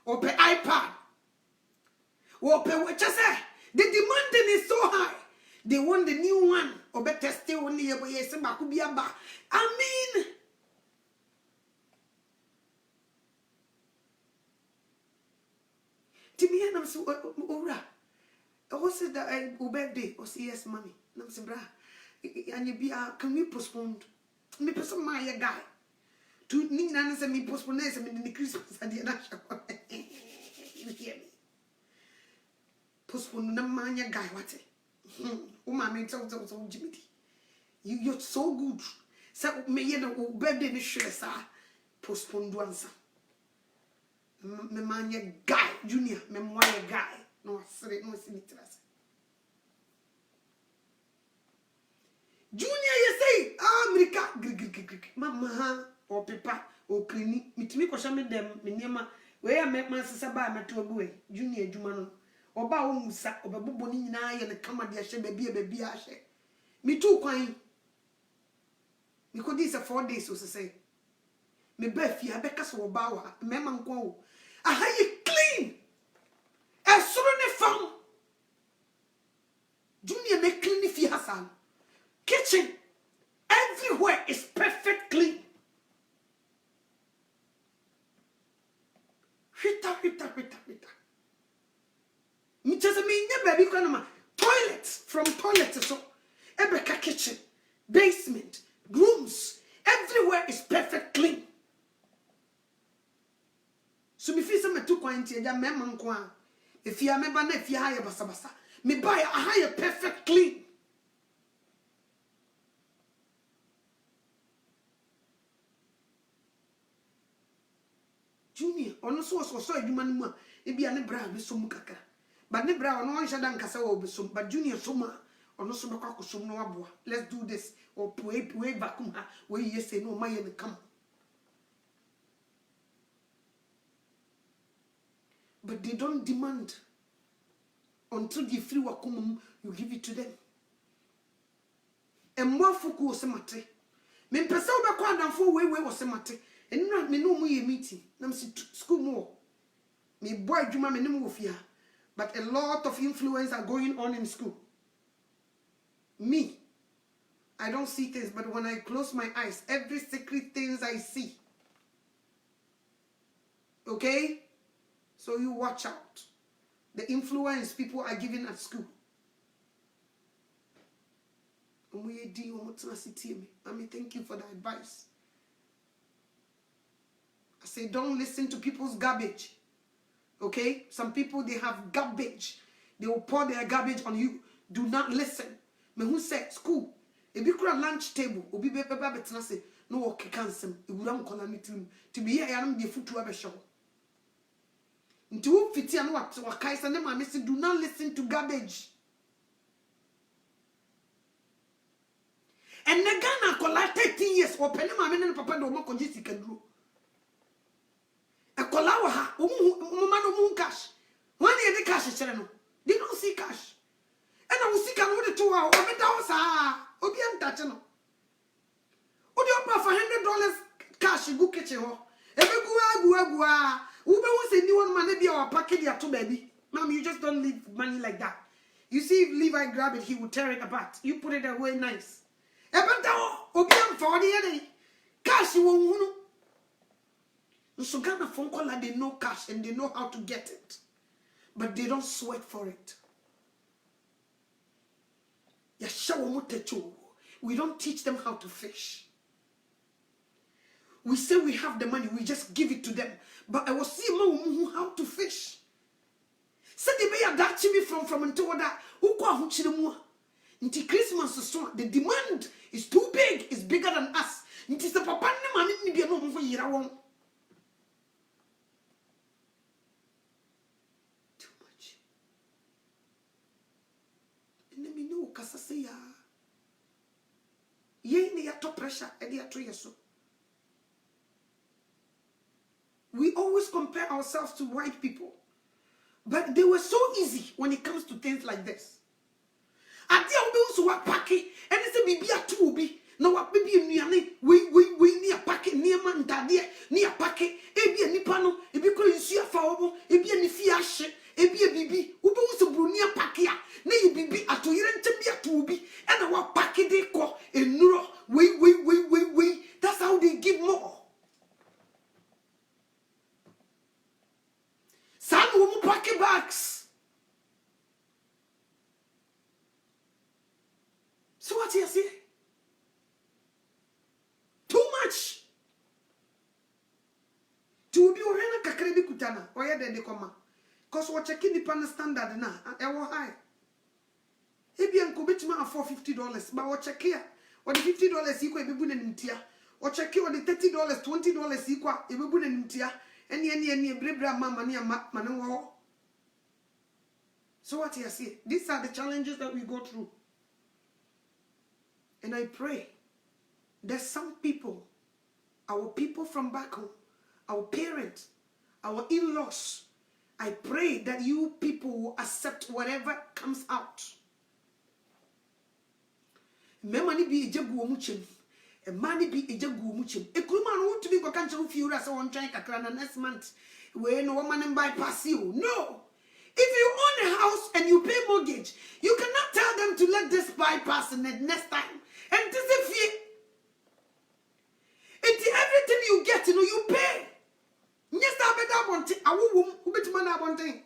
or pe iPad or pe what you say the demanding is so high they want the new one or better stay only ye boy se ba ku bia ba I mean Timi and I'm so ora what said that birthday or say yes mommy nam se bra and you be can we postpone me person my guy to nina say me postpone say me the Christmas at the national you hear me postpone na manya guy what o ma me tell so Jimmy you're so good say me ye no birthday ni hwere sa postpone do answer me manya guy junior me moya guy no asre no sinitras junior you say America grig mama or papa or cleaning mitimi ko shame dem me niema we ya me masisa ba meto agu junior juma no oba wo musa obebobo ni nyina ye ne kama de ahye baby ahye me tu kwan me ko this 4 days so say me ba fia be kasa oba wa mema nko wo aha ye clean esoro ne fam junior me clean fi hasan kitchen everywhere is perfect clean hita me just me nya baby kwa na toilet from toilet so ebeka kitchen basement rooms everywhere is perfect clean so me feel say me tu kwanti eja me man ko a efia me ba na efia ha ye basa me buy a higher perfect clean junior ono so adwuma no mu a e bia ne bra be so mu kakra but ne bra ono onhya dan kasa wo be so but junior so ma ono so be kwa kosom no aboa let's do this or pray vacuum ha we say no my ye come but they don't demand until the free wakumum you give it to them and more fuku o semate me pese wo be kwa adamfo we wo semate enura me no mu ye meeting na me school mo me boy adwuma me nim wo fia but a lot of influence are going on in school me I don't see things but when I close my eyes every secret things I see okay so you watch out the influence people are giving at school. I thank you for the advice. I say don't listen to people's garbage. Okay? Some people, they have garbage. They will pour their garbage on you. Do not listen. Me who said school. If you could lunch table, obi be say no okay cancel. It would not call to be here. I am the food to have a show. Do not listen to garbage. And the Ghana collect 13 years or penny my men and papa do more congested can do. A colawa, woman cash. One year the cash is channel. They don't see cash. And I will see can order 2 hours. Obian Tachano. Would you offer $100 cash in good kitchen? Gua. Ube was a new one man be our package ya to baby. Mom, you just don't leave money like that. You see if Levi grab it, he will tear it apart. You put it away nice. Obiam for the cash you won't. So Ghana phone call like they know cash and they know how to get it. But they don't sweat for it. We don't teach them how to fish. We say we have the money, we just give it to them. But I was seeing how to fish. Said they may adapt me from until that. Who call until Christmas so the demand is too big, it's bigger than us. It is the papa man in the no for year. Too much. And let me know, Casasaya. Ye near top pressure, and they are 3 years so. We always compare ourselves to white people. But they were so easy when it comes to things like this. At the end of the packet, and it's a baby at 2 be. No, what baby we near packet near man daddy, near packet, a be a nipano, a be called you for a be a fiash, a be a bibi, who was a brunia pakia, nay bibi at 2 years to be at 2 be, and our packet they call a neuro. We. That's how they give more. San woman packet bags. So what you say? Too much. To be orena kakrebi kutana. Oya de koma. Cause what checking the pan standard na. Ewo high. Ebi anko betima afford $50. But what check here? Or the $50 equal ebebu na nimtia. Or check here or the $30, $20 equal ebebu na nimtia. Any brebra mama ni manu. So what you see? These are the challenges that we go through. And I pray there's some people, our people from back home, our parents, our in-laws, I pray that you people will accept whatever comes out. Memani be ejagu omuchem. A money be ejagu omuchem. A crewman want to be go can't you as one trying kakrana next month. When no woman and bypass you. No. If you own a house and you pay mortgage, you cannot tell them to let this bypass in the next time. And this is fear. It's everything you get, you pay. Yes, I want it. I will who bet man I want it.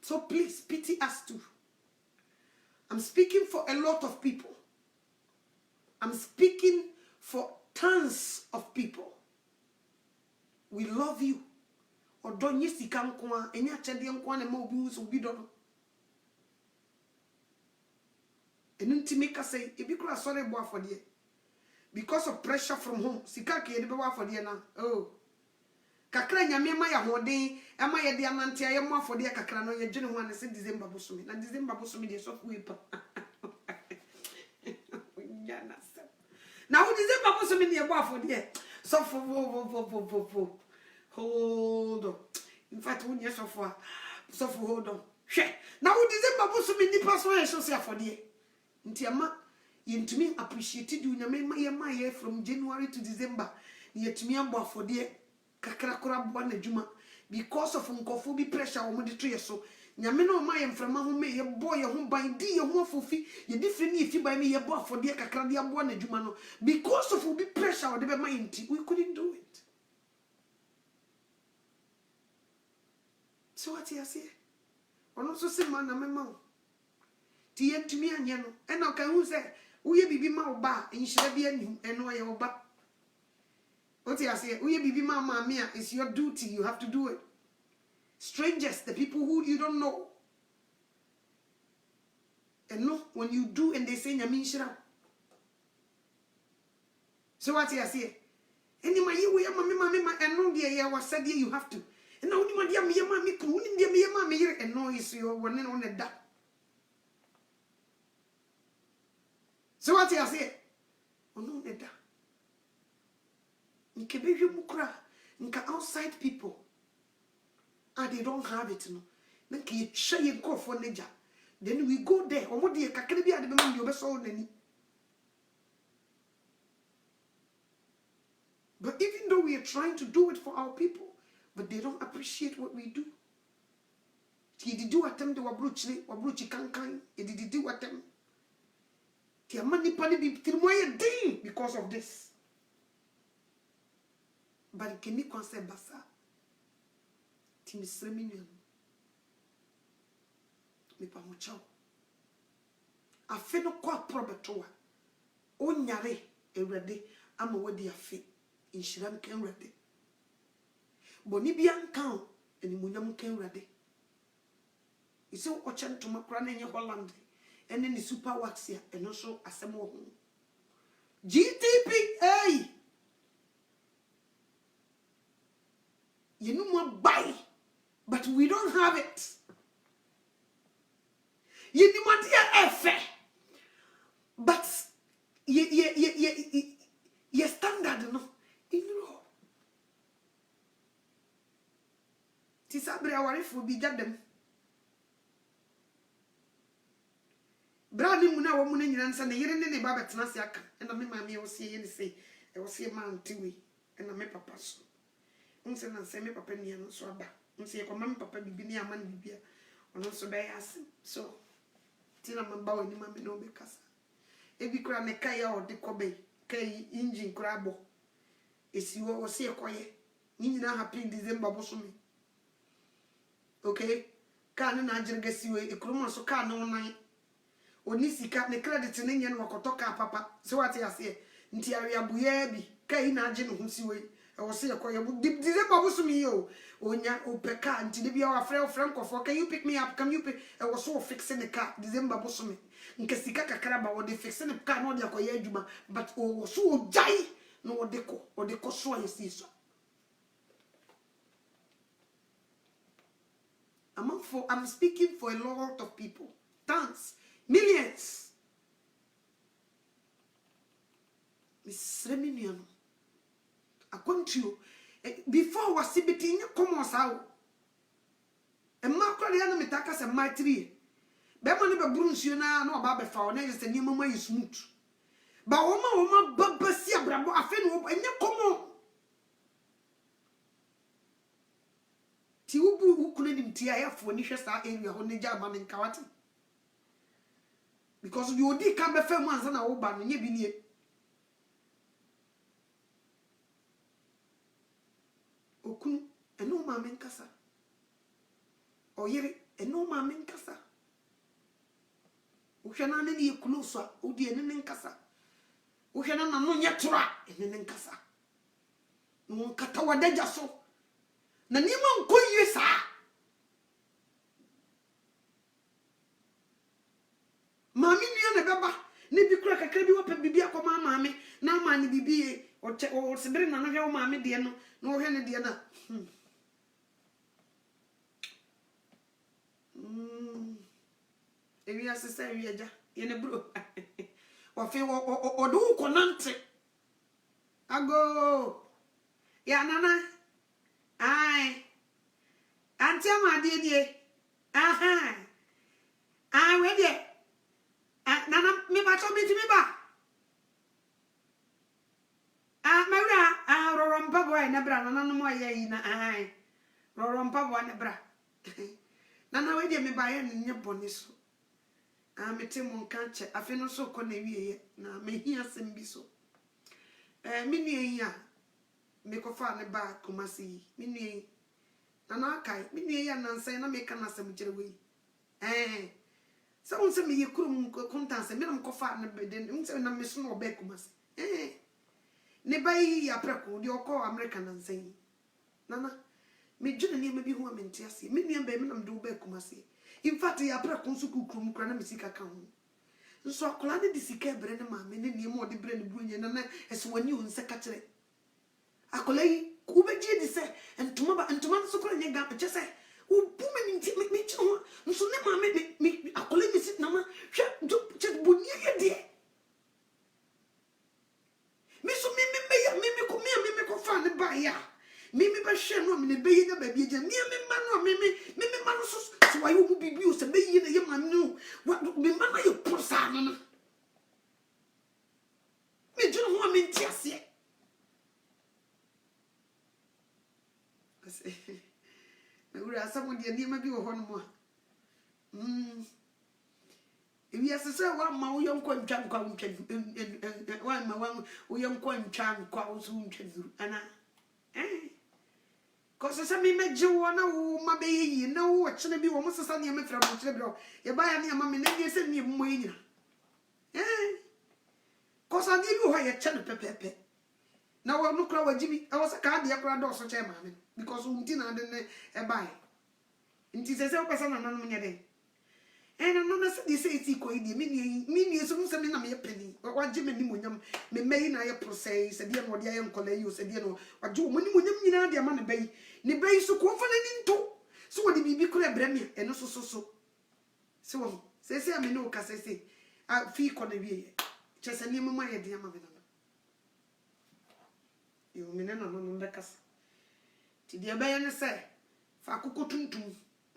So please pity us too. I'm speaking for a lot of people. I'm speaking for tons of people. We love you. Or don't you see come kwa enya chede nkwa na ma obi hu so obi do no. Enu ntimi ka say ebi kura sorry bo afode. Because of pressure from home. Sika ke yede be wa afode na. Oh. Kakra nyame ma ya hoden, e ma ye de anante aye mo afode kakra no ye dwene ho an se December bosomi. Na December bosomi de so we pa. Now who December bosomi de bo afode. So for hold on. In fact, when you suffer, hold on. Now who December bosomi ni pass one so say afode. Ntiama to me appreciated you my from January to December. Yet to me ambo afode kakra kora bo na djuma because of nkofo bi pressure o mo de to so. Nyame no ma ye mframa ho me ye boy ye ho ban di ye ho afofi ye different ni fi ban me ye bo afode kakra de abo na djuma no because of obi pressure o de be ma nti we couldn't do it. So what you say? Ono so se man na me ma ti ye ntumi anye no e na kan hu se wo ye bibi ma oba nhira bi ani eno ye oba. What you say? Uye bibi mama mia, it's your duty. You have to do it. Strangers, the people who you don't know. And no, when you do and they say Nyamin Shira. So what you say? Any my you mama and no dear was said you have to. And now my dear me mammy cool in dear me mammy and no is your one on the duck. So what you say? Oh no, the duck. Mukra, outside people, and they don't have it. No, then we go there. But even though we are trying to do it for our people, but they don't appreciate what we do. Did do attempt to wabruchi kankan? Did do attempt? Because of this. But can you concept basa? Timisre minyan. Me pa mo chaw. Afe no kwa probetoa. O nyare ewrede ama wadi afe. Inshira mke ewrede. Boni bia nkan enimunya mke ewrede. Ise o chantuma kura na enye Holland. Ene ni super wax ya eno so asemo ho. GTP hey. You know more buy, but we don't have it. You know what you but you standard no in law. Tisabre awari fu bi jadem. Brani muna wa muna nyina nsa na yere ne ba betena se aka. Na me ma me wo se ye ne se e wo se ma ntiwi na me papa so. Unse na se me papa ni no so aba. Unse ko mama papa bibi ni ama ni bibia. Ono so be yase. So tina mamba wani mama no be kasa. Ebi kura ne kai ya ode kobe. Kai engine kura bo. Esi wo se ekoye. Ni nyina happy in December bo so me. Okay? Ka ne na agirga siwe ekroma so ka no nan. Oni sika ne credit ne nye no wakotoka papa. So what you say? Nti awiabuye bi. Kai na agi no ho siwe. I was say December was me yo. Onya opeka until the be our friend for can you pick me up? Can you pick? I was so fixing the car. December was me. In Casika Caraba or they fixing the car no dia koye juma, but oh so jai no deco or the coso you see so. I'm speaking for a lot of people. Tons, millions. Miss Reminian. A country wasibiti nye komo sawo emma kra ya na metaka se matri be mo ne be buru nsuo na oba be fa o na je se ni mama yi smooth ba woma babasi abrabo afi no enye komo ti ubu ukune nim ti ayafo ni hwe sa area ho ne ja ma ne nkawati because you odi ka be fa mu ansa na wo ba no nye bi nie okunu eno ma me nkasa oyere eno ma me nkasa uhwana ne ni ekunu so a odi ene ne nkasa uhwana na no nye tora ene ne nkasa no nkata wadaja so na nima nkoyie sa mami nua ne beba ne bi kura kakra bi wopa bibi akoma mami na ma ne bibi o sebere na no hwe o mami de no na o hwe ne de na ewi asesa ewi aja ye ne bro wa fe o do konante ago ya nana ai anti amade die aha ah we die nana me ba to me ba mawra rorompa boy na bra nana no mo ye na ai rorompa boy na bra nana we die me ba ye nye boni so mete mo nkanche afi no so ko na wiye na me hia sem bi so me nue yi a me ko fa ne ba Kumasi me nue nana kai me nue ya nansan na me kana sem kire we so unse me yekurum kontanse me na ko fa ne beden unse na me so no be Kumasi ne ba yi ya preko di okọ America nansan nana me djuna ni me bi ho amenti ase me nua ba me na me do be Kumasi in fact ya preko nso kukurum kra na me sika ka ho nso akola ne disika bre ne ma me ne niam odi bre ne brunye na ese wani unse ka kire akola yi ku be ji di se entuma nso kra nye ga che se u bu me nti me chi ho nso ne ma me akola mi sit na ma hwe che boni ye de me so me ko fa ne ba ya me ba hwe no me ne be yi na ba bi je me ma no me ma no so why you be o se be yi na ye ma no what me ma na ye prosa no me juro ho me nti ase me ura asamo de ni ma bi wo ho no mo ewi asese wa ma wo yonko ntwa nkwa ntwa wa ma wa wo yonko ntwa nkwa wo so ntwa zuru ana cause se me meje wo na wo ma be yi na wo chene bi wo mo sesa ne me fra mo chene bro ye ba ya ne ma me na ye se ne mo yi cause adi bi ho ye chene pepepe na wo no kra wajibi e wo se ka ade kra do so che ma me because unti na de ne e ba nti se wo pesa na no nye de no na se di se iti ko idi me ni so se me na me peni waje me ni monyam me meyi na ye process se di no de ye nkola yi o se di no waje mo ni monyam nyina de ma ne bayi ni bayi so ko fa na ni nto so wo de bibi kura bremia eno so se wo se ame no ka se a fi ko na wie che se ni mama ye de ma be na yo me na no be kasa ti de bayi ne se fa akoko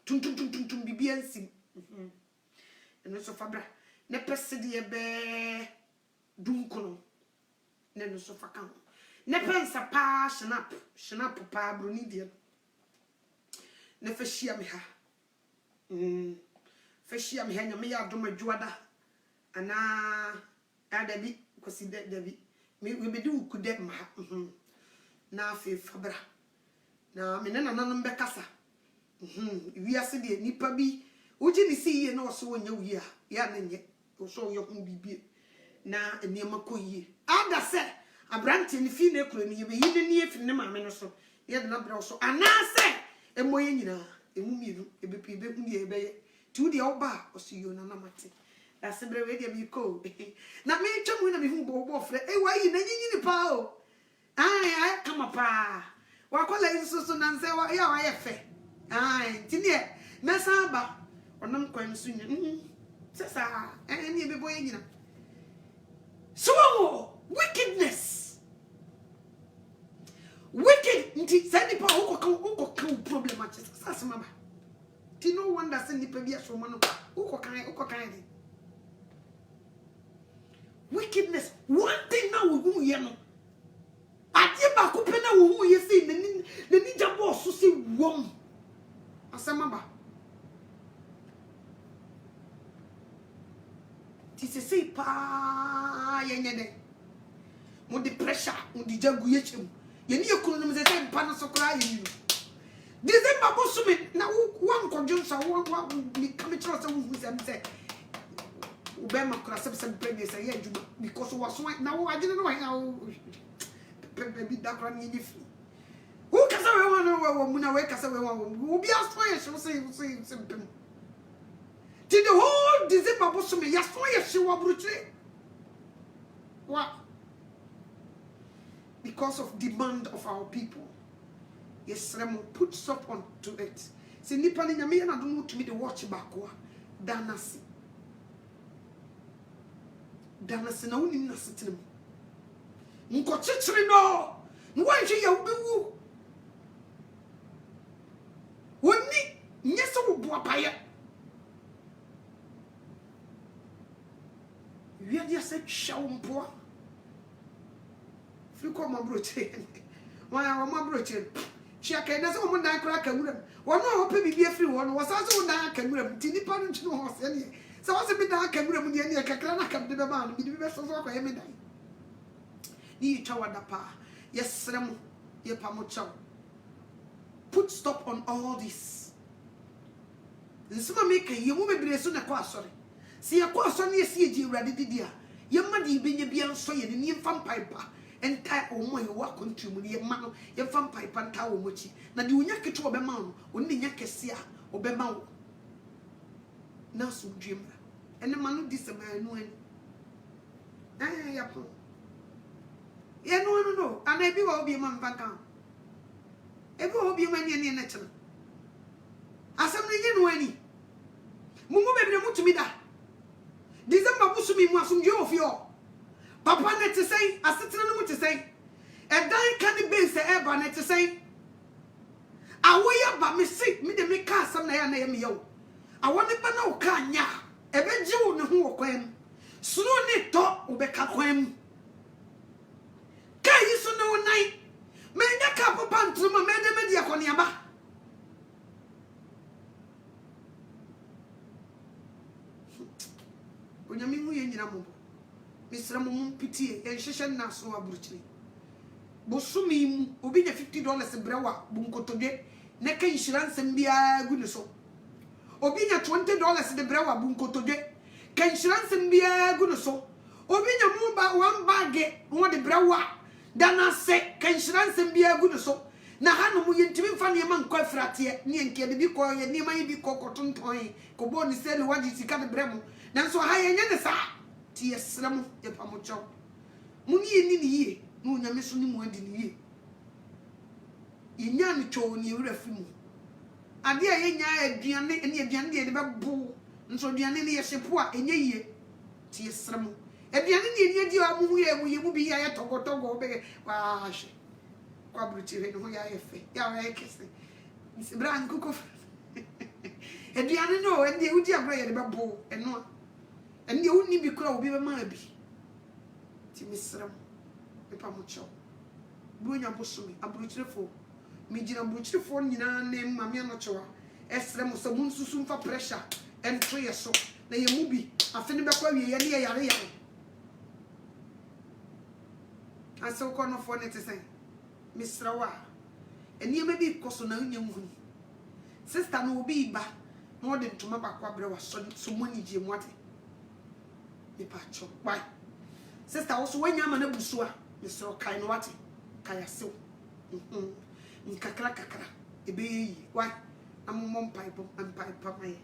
tuntum bibi ansim eno so fabra ne pese de be dunkono ne no so faka ne pensa pa snap pa bruni de ne fashia me ha fashia me ha nya me ya doma dwada ana adabi kosi dabi me we be du kude ma na fe fabra na me ne na nanom be kasa wi ase de nipa bi uji ni si ye na oso wonya wi a ya na nye oso yo hu bibie na eniema koyie ada se abrante ni fi na ekuro ni ye be yi ni efi ne maame no so ye de na bra so ana se emoye nyina emu mienu ebepi be hu ye be ye tu de oba oso yo na mate da se bre we de mi ko na me twemu na me hu bo frɛ e wa yi na nyinyi ni pa o ai kama pa wa kola isusu na nse wa ya wa ye fe ai tinie mesa ba onam kwan sunya sesa eni be boye nyina so wickedness wicked nti sani nipa uko kan problem at sasa mama ti no wonder say nipa bi aso mo no uko kan wickedness one thing now we hu ye no ade ba ko pe na wo hu ye say nani jabo so say wom asama ba ti say pa ye nyede mo the pressure mo di jagu ye chem ye ni ekunu no me say mpa no so kra ye ni December bosumi na one conjunction one me come tell us who say Ubema kura some previous year because was now I didn't know how baby that run in if who can say we want to wake us we want be as far as say simple till the whole December bosumi ya so ye she wa brutre what because of demand of our people. Yes, Remo put stop on to it. See, nipa ni nyame na don't to me the watch back danasi na woni na setem nko chichiri no nwanhwe ya ubewu woni nyese wo bo apaya wi dia se twa mpo fiko mabroche wa mabroche chia ka na se wo dan kra ka wuram wono ho pe bibia firi wono wasase wo dan ka wuram ti nipa no nchi no ho se ne se wase bi dan ka wuram ne ne kakra na kam de be ma no bi be so so kwa ye me dan ni twa wada pa yesrem ye pamo chaw put stop on all this nsema me ka ye mu bebre so na kwa asore se ye kwa asore ne se ye ji urade didia ye ma de benye bia nso ye ne mfa mpaipa enta omo ye wa kontumu ye ma no ye mfa mpaipa nta wo mochi na de onya keto obema no onni nya kese a obema wo na so dwiemra ene ma no disema anu ani ya po ye no ana bi wa obi ma mfa kan ebi wa obi ma ne na chena asem ne ye no ani mumu bebre mutumi da December busumi mu asumje ofio papa ne te say asetena no mu te say edan ka ne base eba ne te say awoya ba me si me de me ka asem na ya na ye me yo awone ba na o ka nya ebeje wo ne ho okwam sunu ne to obeka kwam kai so no nai me nya ka papa ntuma me de me de akoni aba onyame hu ye nyina mo misra mo pitie en hwehwe na so aburuchire bosumi mu obi nya $50 brewa bu nkotodwe ne ka insurance mbia gu ne so obi nya $20 de brewa bu nkotodwe ka insurance mbia gu ne so obi nya mu ba one bag wo de brewa dana se ka insurance mbia gu ne so na hanu mu yentimi mfa ne ma nkwa frate ne enke de bi ko ye ne ma yi bi ko kotonton ko bo ni se le wadi sika de bremu nanso ha ye nya ne sa ti yesrem ye pamocho muni ye ni ye no nyame so ni mu adi ni ye yenya ne cho ni ewura fi mu ade a yenya aduane ne aduane de be bo nso aduane ne ye hyepo a enye ye ti yesrem aduane ne ni adi a mu ye mu bi ya ye togotogo be kwa hye kwa bruchire no ya efe ya ya kese bran kuko aduane no ende udi agro ye de be bo eno ende uni bi kura obi be ma bi ti misram e pa mo cho bunya bosumi abruchirefo mi gina abruchirefo nyina na mame no chowa esrem so mun susu mfa pressure entro ye so na ye mu bi afene be kwa wie ye ne ye yare aso ko no fo ne te say misrawa eni me bi koso na nya mu sister no obi ba no de ntoma ba kwa bre wa so moni je mu ate mi pa cho bye sister also wanya ma na busu a misro kai no wate kai asew nkakra ebe yi why amomom pipe mai